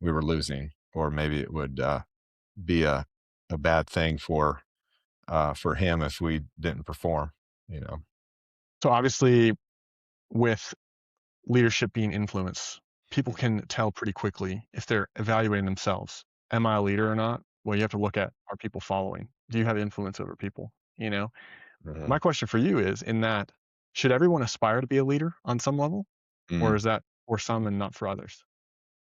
we were losing, or maybe it would be a bad thing for him if we didn't perform. You know. So obviously, with leadership being influence, people can tell pretty quickly if they're evaluating themselves. Am I a leader or not? Well, you have to look at, are people following? Do you have influence over people? You know? Mhm. My question for you is, in that, should everyone aspire to be a leader on some level, or Mm. is that for some and not for others?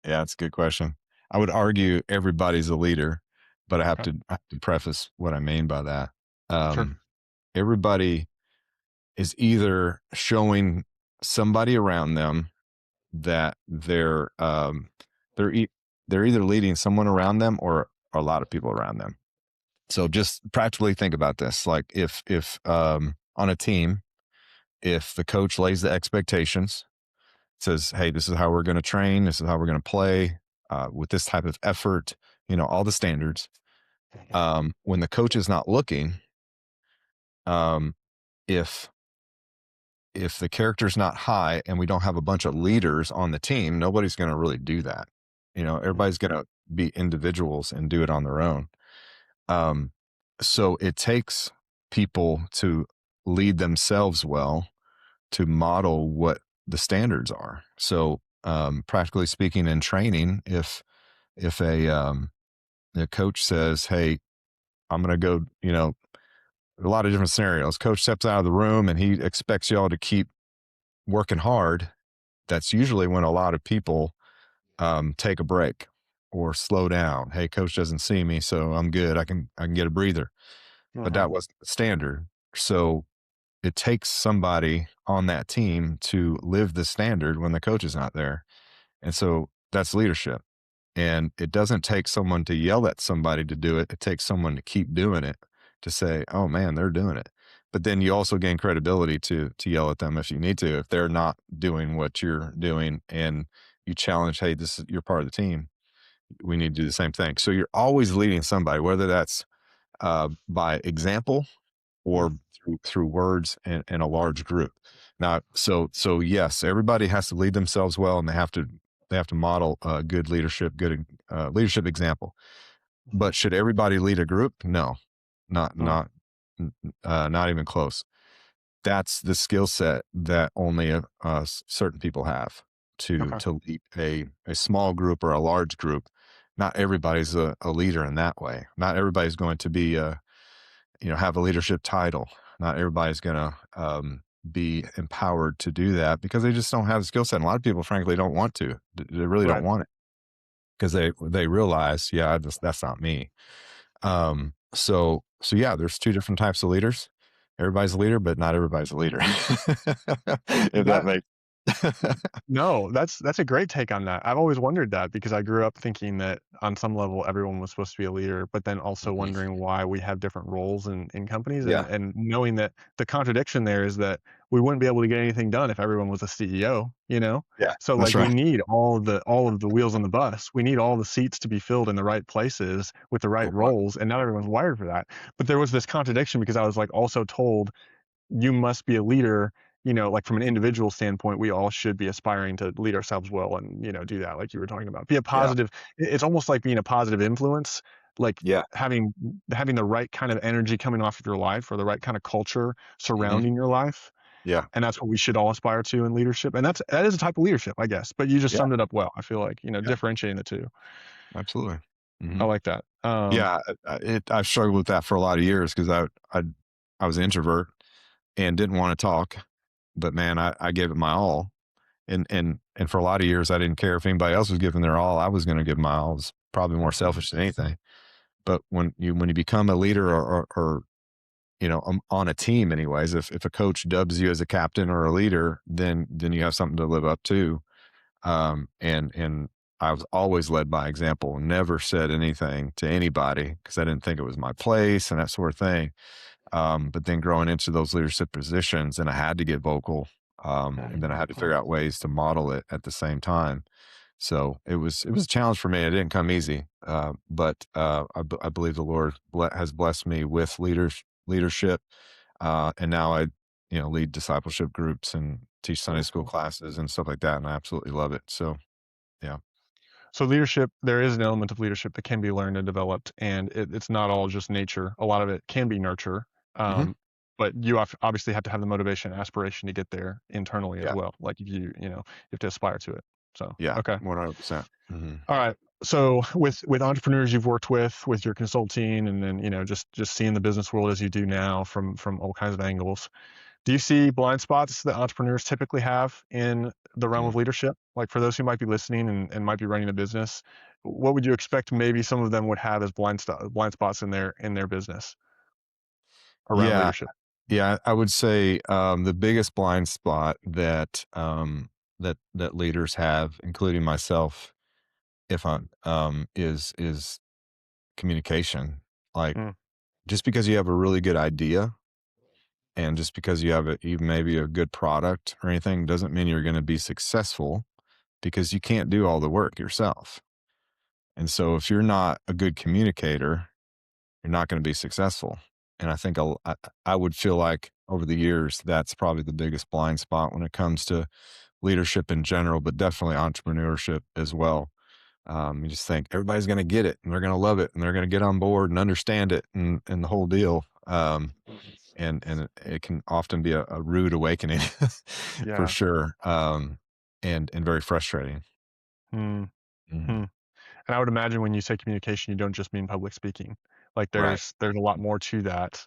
Yeah, that's a good question. I would argue everybody's a leader, but Okay. I have to preface what I mean by that. Sure. Everybody is either showing somebody around them that they're e- they're either leading someone around them or a lot of people around them. So just practically think about this. Like if on a team, if the coach lays the expectations, says, "Hey, this is how we're going to train. This is how we're going to play with this type of effort." All the standards. When the coach is not looking, um, if if the character's not high and we don't have a bunch of leaders on the team, nobody's going to really do that. Everybody's going to be individuals and do it on their own. Um, so it takes people to lead themselves well to model what the standards are. So, practically speaking, in training, if a coach says, "Hey, I'm going to go," a lot of different scenarios. Coach steps out of the room and he expects y'all to keep working hard. That's usually when a lot of people take a break or slow down. Hey, coach doesn't see me, so I'm good. I can get a breather. But that Mhm. wasn't the standard. So it takes somebody on that team to live the standard when the coach is not there. And so that's leadership. And it doesn't take someone to yell at somebody to do it. It takes someone to keep doing it, to say, "Oh man, they're doing it." But then you also gain credibility to yell at them if you need to, if they're not doing what you're doing, and you challenge, "Hey, this is you're part of the team. We need to do the same thing." So you're always leading somebody, whether that's by example Mm, or through words in a large group. Now, so yes, everybody has to lead themselves well, and they have to model good leadership, good leadership example. mhm, But should everybody lead a group? No, not mm, not not even close. That's the skill set that only certain people have to okay. to lead a small group or a large group. Not everybody's a leader in that way. Not everybody's going to be have a leadership title. Not everybody's going to be empowered to do that because they just don't have the skill set. And a lot of people, frankly, don't want to. They really don't Right. want it because they realize, yeah, that's not me. So yeah, there's two different types of leaders. Everybody's a leader, but not everybody's a leader. If that That makes. No, that's a great take on that. I've always wondered that because I grew up thinking that on some level everyone was supposed to be a leader, but then also Mhm. wondering why we have different roles in companies Yeah, and knowing that the contradiction there is that we wouldn't be able to get anything done if everyone was a CEO, you know? yeah, So that's like we right. need all of the wheels on the bus. We need all the seats to be filled in the right places with the right Right. roles, and not everyone's wired for that. But there was this contradiction because I was like also told you must be a leader, like from an individual standpoint, we all should be aspiring to lead ourselves well and, do that like you were talking about. Be a Yeah, positive it's almost like being a positive influence, like yeah, having the right kind of energy coming off of your life or the right kind of culture mhm, surrounding your life. yeah, And that's what we should all aspire to in leadership. And that is a type of leadership, I guess. But you just yeah, summed it up well. I feel like, yeah, differentiating the two. absolutely. I Mhm. like that. Yeah, I've struggled with that for a lot of years because I was an introvert and didn't wanna talk, but man, I gave it my all, and for a lot of years, I didn't care if anybody else was giving their all, I was gonna give my all. It was probably more selfish than anything. But when you become a leader or on a team anyways, if a coach dubs you as a captain or a leader, then you have something to live up to. And I was always led by example, never said anything to anybody because I didn't think it was my place and that sort of thing. But then growing into those leadership positions, and I had to get vocal, and then I had to figure out ways to model it at the same time. So it was a challenge for me. It didn't come easy, but I believe the Lord has blessed me with leadership, and now I lead discipleship groups and teach Sunday school classes and stuff like that, and I absolutely love it. So yeah. So leadership, there is an element of leadership that can be learned and developed, and it's not all just nature. A lot of it can be nurture, Hmm. um, but you obviously have to have the motivation, and aspiration to get there internally as Yeah. well. Like if you have to aspire to it. So Yeah. okay, 100%. Hmm. all right. So with entrepreneurs you've worked with your consulting, and then just seeing the business world as you do now from all kinds of angles. Do you see blind spots that entrepreneurs typically have in the realm of leadership? Like for those who might be listening and might be running a business, what would you expect maybe some of them would have as blind spots in their business around Yeah. leadership? Yeah, I would say, the biggest blind spot that leaders have, including myself, if is communication. Like, Mm, just because you have a really good idea and just because you have maybe a good product or anything doesn't mean you're gonna be successful because you can't do all the work yourself. And so if you're not a good communicator, you're not gonna be successful. And I think I would feel like over the years, that's probably the biggest blind spot when it comes to leadership in general, but definitely entrepreneurship as well. You just think everybody's going to get it and they're going to love it and they're going to get on board and understand it and the whole deal. And it can often be a rude awakening for yeah. sure. And very frustrating. Mm, Mhm. hmm. And I would imagine when you say communication, you don't just mean public speaking. Like Right. there's a lot more to that.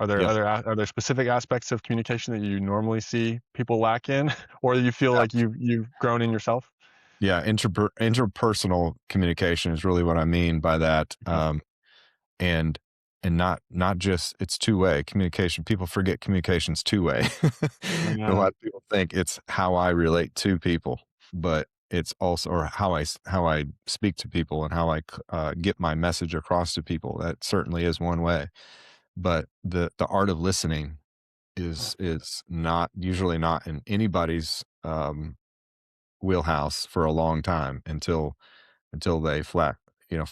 Are there Yep. are there specific aspects of communication that you normally see people lack in, or you feel like you've grown in yourself? Yeah. Interpersonal communication is really what I mean by that. Okay. And not just it's two-way communication. People forget communication's two-way. A Yeah. lot of people think it's how I relate to people, but it's also or how I speak to people and how get my message across to people. That certainly is one way, but the art of listening is not usually not in anybody's wheelhouse for a long time until they fall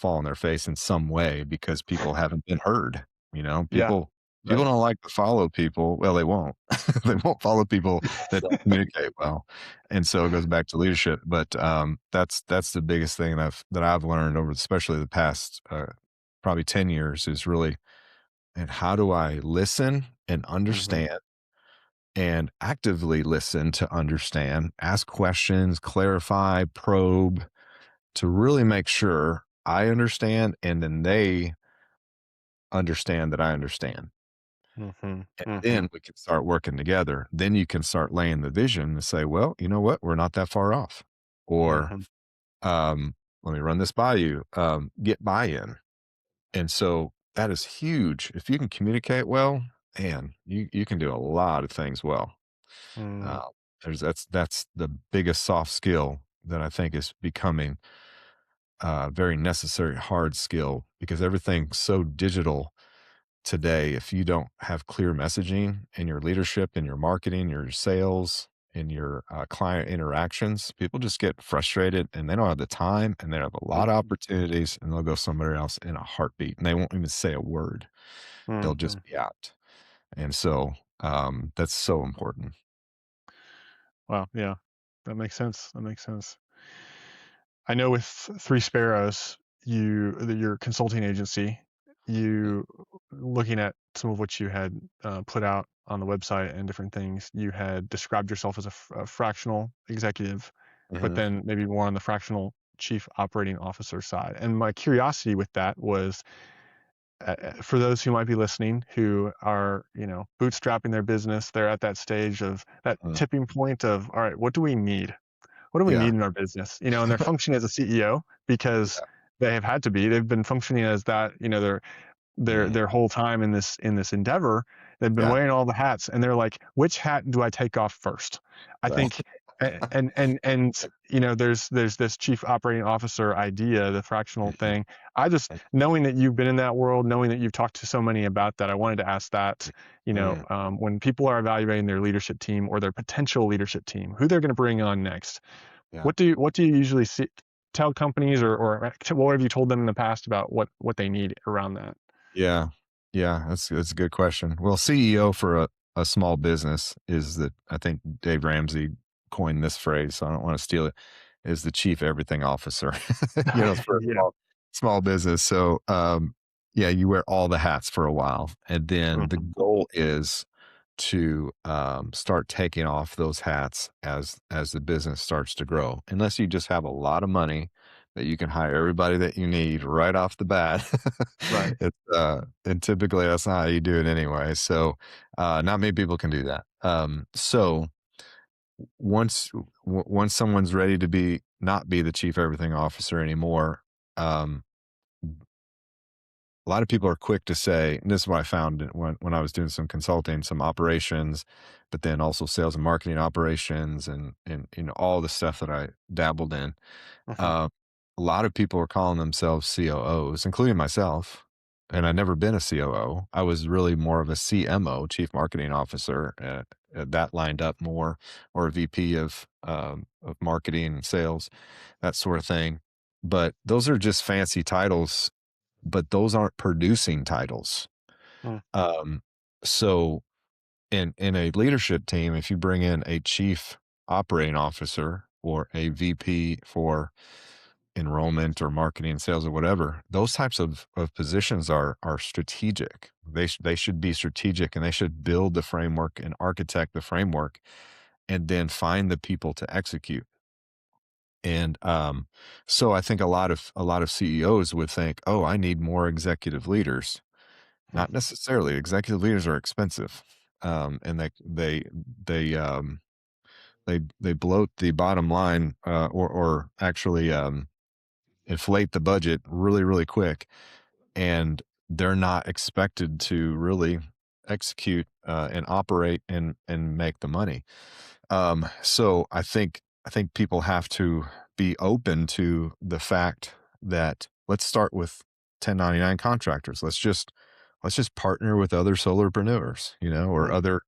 on their face in some way because people haven't been heard. You know, Yeah. people Right. don't like to follow people. Well, they won't. They won't follow people that don't communicate well. And so it goes back to leadership. But that's the biggest thing that I've learned over especially the past probably 10 years is really and how do I listen and Mhm. understand and actively listen to understand, ask questions, clarify, probe, to really make sure I understand and then they understand that I understand. Mhm. And Mhm. then we can start working together. Then you can start laying the vision and say, well, you know what? We're not that far off. Or Mhm. um, let me run this by you. Get buy in. And so that is huge. If you can communicate well, man, you can do a lot of things well. Mm. That's the biggest soft skill that I think is becoming a very necessary hard skill because everything's so digital today. If you don't have clear messaging in your leadership, in your marketing, your sales, in your client interactions, people just get frustrated and they don't have the time and they have a lot of Mhm. opportunities and they'll go somewhere else in a heartbeat and they won't even say a word. They'll just Mhm. be out. And so that's so important. Wow, yeah. That makes sense, that makes sense. I know with Three Sparrows, your consulting agency, you looking at some of what you had put out on the website and different things, you had described yourself as a fractional executive, but Mhm. then maybe more on the fractional chief operating officer side. And my curiosity with that was, for those who might be listening who are, bootstrapping their business, they're at that stage of that Mhm. tipping point of, all right, what do we need? What do we Yeah. need in our business? And they're functioning as a CEO because Yeah. they have had to be. They've been functioning as that. Their Mhm. their whole time in this endeavor. They've been Yeah. wearing all the hats, and they're like, which hat do I take off first? I Right. think, there's this chief operating officer idea, the fractional Mhm. thing. I just knowing that you've been in that world, knowing that you've talked to so many about that, I wanted to ask that. Mhm. When people are evaluating their leadership team or their potential leadership team, who they're going to bring on next, Yeah. what do you usually tell companies, or what have you told them in the past about what they need around that? Yeah. Yeah. That's a good question. Well, CEO for a small business is that I think Dave Ramsey coined this phrase, so I don't want to steal it, is the chief everything officer, for a Yeah. small business. So yeah, you wear all the hats for a while. And then the Mhm. goal is to start taking off those hats as the business starts to grow. Unless you just have a lot of money that you can hire everybody that you need right off the bat. Right. And typically that's not how you do it anyway. So not many people can do that. So once someone's ready to be not be the chief everything officer anymore, um, a lot of people are quick to say, and this is what I found when I was doing some consulting, some operations, but then also sales and marketing operations and all the stuff that I dabbled in. Mhm. Uh, a lot of people are calling themselves COOs, including myself. And I've never been a COO. I was really more of a CMO, Chief Marketing Officer. That lined up more, or a VP of marketing and sales, that sort of thing. But those are just fancy titles, but those aren't producing titles. Mm. Um, so in a leadership team, if you bring in a chief operating officer or a VP for enrollment or marketing and sales or whatever, those types of positions are strategic. They should be strategic and they should build the framework and architect the framework and then find the people to execute. And so I think a lot of CEOs would think, oh, I need more executive leaders. Mm. Not necessarily. Executive leaders are expensive, and they bloat the bottom line, or actually inflate the budget really really quick, and they're not expected to really execute and operate and make the money. So I think people have to be open to the fact that let's start with 1099 contractors. Let's just partner with other solopreneurs, or Mhm.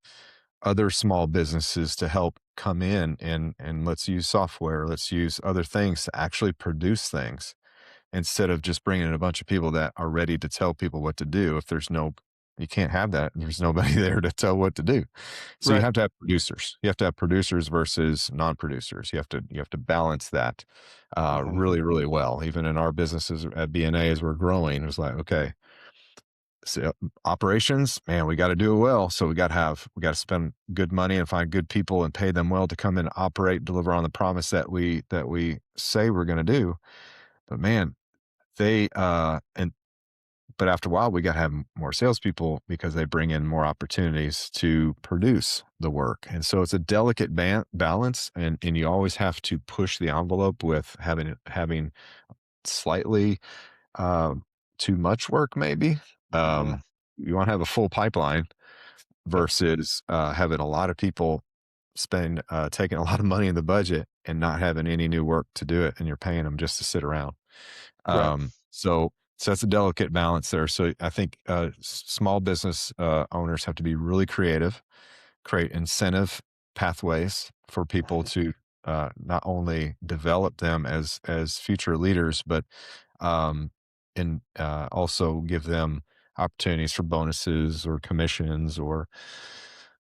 other small businesses to help come in and let's use software, let's use other things to actually produce things instead of just bringing in a bunch of people that are ready to tell people what to do. If there's no, you can't have that. There's nobody there to tell what to do. So you Right. have to have producers. You have to have producers versus non-producers. You have to balance that Mhm. really really well. Even in our businesses at B&A, as we're growing, it was like, okay, so operations, man, we got to do it well. So we got to spend good money and find good people and pay them well to come in, operate, deliver on the promise that we say we're going to do. But man, they and but after a while, we got to have more salespeople because they bring in more opportunities to produce the work. And so it's a delicate balance, and you always have to push the envelope with having slightly um, too much work, maybe. Mhm. You want to have a full pipeline Yep. versus having a lot of people taking a lot of money in the budget and not having any new work to do it, and you're paying them just to sit around. Right. So that's a delicate balance there. So I think small business owners have to be really creative, create incentive pathways for people Mhm. to not only develop them as future leaders, but um, and also give them opportunities for bonuses or commissions or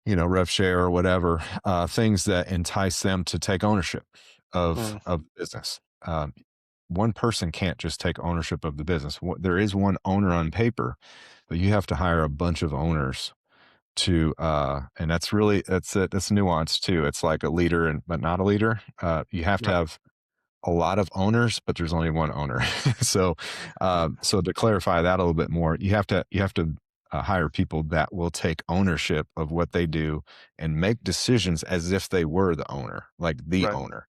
rev share or whatever, things that entice them to take ownership Mm, of business. One person can't just take ownership of the business. There is one owner on paper, but you have to hire a bunch of owners to, and that's nuanced too. It's like a leader and but not a leader. You have to right. have a lot of owners, but there's only one owner. So, so to clarify that a little bit more, you have to hire people that will take ownership of what they do and make decisions as if they were the owner, like the Right. owner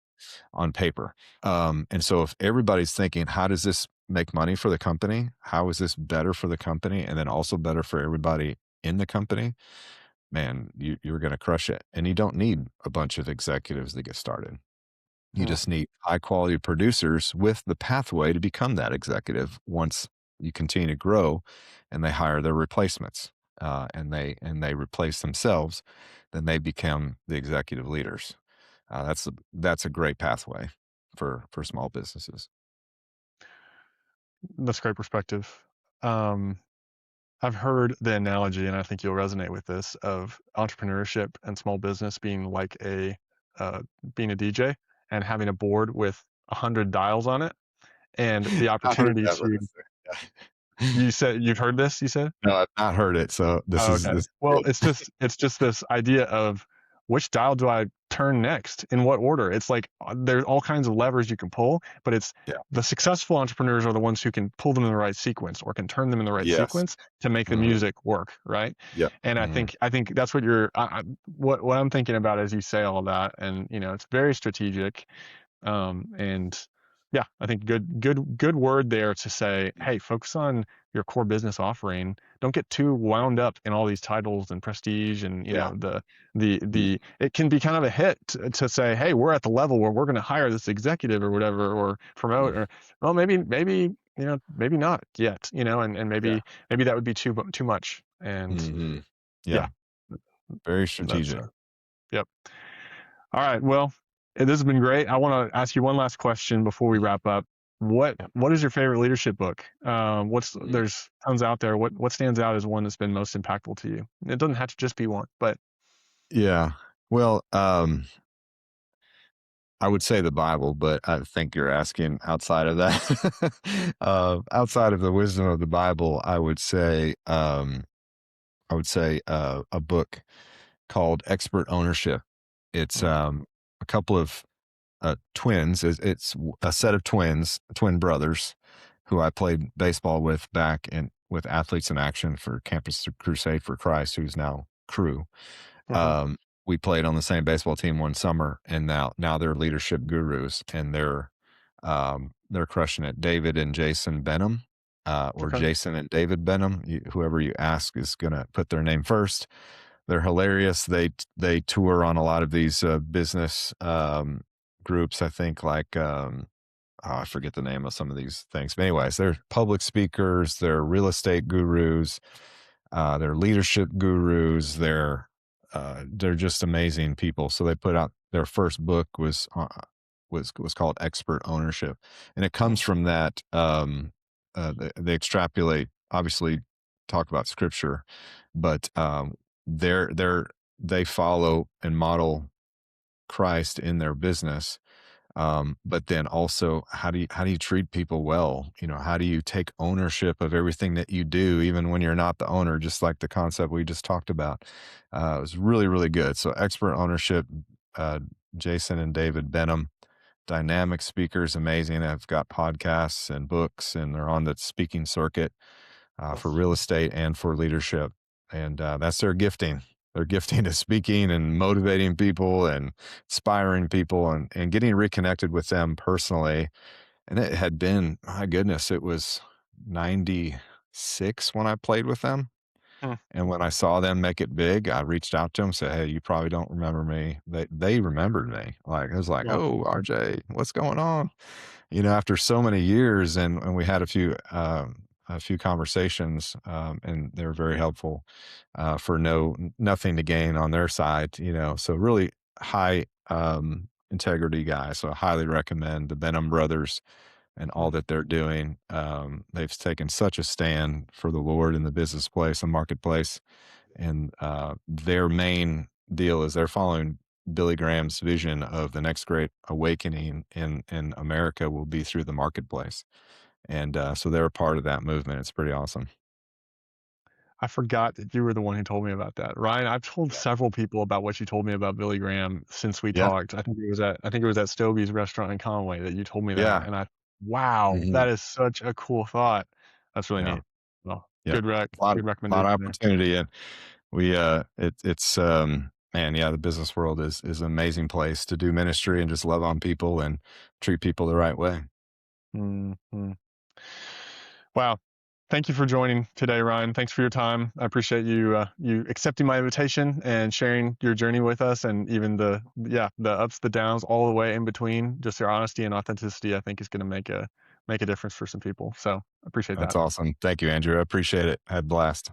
on paper. And so if everybody's thinking, how does this make money for the company? How is this better for the company? And then also better for everybody in the company, man, you're going to crush it. And you don't need a bunch of executives to get started. You Mm, just need high quality producers with the pathway to become that executive once you continue to grow and they hire their replacements, and they replace themselves, then they become the executive leaders. That's a great pathway for small businesses. that's great perspective. Um, I've heard the analogy, and I think you'll resonate with this, of entrepreneurship and small business being like uh, being a DJ and having a board with 100 dials on it, and the I heard opportunity that, but to. yeah. You said you've heard this. You said. No, I've not heard it. So this Oh, is okay. this is Well, good. it's just this idea of which dial do I turn next in what order? It's like there's all kinds of levers you can pull, but it's Yeah. the successful entrepreneurs are the ones who can pull them in the right sequence or can turn them in the right Yes. sequence to make the Mhm. music work, right? Yep. And I Mhm. think I think that's what what I'm thinking about as you say all that, and it's very strategic. And yeah, I think good word there to say, hey, focus on your core business offering. Don't get too wound up in all these titles and prestige, and Yeah. Y the it can be kind of a hit to say, hey, we're at the level where we're going to hire this executive or whatever, or promote, mm, or well, maybe maybe not yet, and yeah. maybe that would be too much. And Mhm. yeah, Yeah. Very that's strategic. yep. All right. Well, this has been great. I want to ask you one last question before we Mhm. wrap up. What Yep. What is your favorite leadership book? What's Mhm. There's tons out there. What stands out as one that's been most impactful to you? It doesn't have to just be one, but Yeah. Well, I would say the Bible, but I think you're asking outside of that. Outside of the wisdom of the Bible, I would say a book called Expert Ownership. It's mm, a couple of twins. It's a set of twin brothers, who I played baseball with back in with Athletes in Action for Campus Crusade for Christ, who's now Crew. mhm, Um, we played on the same baseball team one summer, and now they're leadership gurus, and they're crushing it. David and Jason Benham, or okay, Jason and David Benham, whoever you ask is gonna put their name first. They're hilarious. They tour on a lot of these business groups. I think I forget the name of some of these things. But anyways, they're public speakers. They're real estate gurus. They're leadership gurus. They're just amazing people. So they put out their first book was called Expert Ownership, and it mm, comes from that. They extrapolate, obviously, talk about scripture, but they're they follow and model Christ in their business, but then also, how do you treat people well? How do you take ownership of everything that you do, even when you're not the owner? Just like the concept we just talked about, it was really really good. So expert ownership, uh, Jason and David Benham, dynamic speakers, amazing. I've got podcasts and books, and they're on the speaking circuit for yes, real estate and for leadership. And that's their gifting. Their gifting is speaking and motivating people and inspiring people, and getting reconnected with them personally. And it had been, my goodness, it was 96 when I played with them. Hmm. And when I saw them make it big, I reached out to them, said, "Hey, you probably don't remember me." They remembered me. Like, it was like, Well, "Oh, RJ, what's going on?" After so many years, and we had a few conversations, and they were very helpful, for nothing to gain on their side, so really high, integrity guy. So I highly recommend the Benham brothers and hmm. all that they're doing. They've taken such a stand for the Lord in the business place and marketplace, and their main deal is they're following Billy Graham's vision of the next great awakening in America will be through the marketplace, and so they're a part of that movement. It's pretty awesome. I forgot that you were the one who told me about that. Ryan, I've told Yeah. several people about what you told me about Billy Graham since we Yeah. talked. I think it was at Stobie's restaurant in Conway that you told me that, Yeah. and wow, Mhm. that is such a cool thought. That's really Yeah. neat. Well, Yeah. good A lot of recommendation there. opportunity, and it's man, yeah, the business world is an amazing place to do ministry and just love on people and treat people the right way. Mhm. Wow. Thank you for joining today, Ryan. Thanks for your time. I appreciate you accepting my invitation and sharing your journey with us, and even the ups, the downs, all the way in between. Just your honesty and authenticity, I think, is going to make a difference for some people. So I appreciate That's that. awesome. Thank you, Andrew. I appreciate it. I had a blast.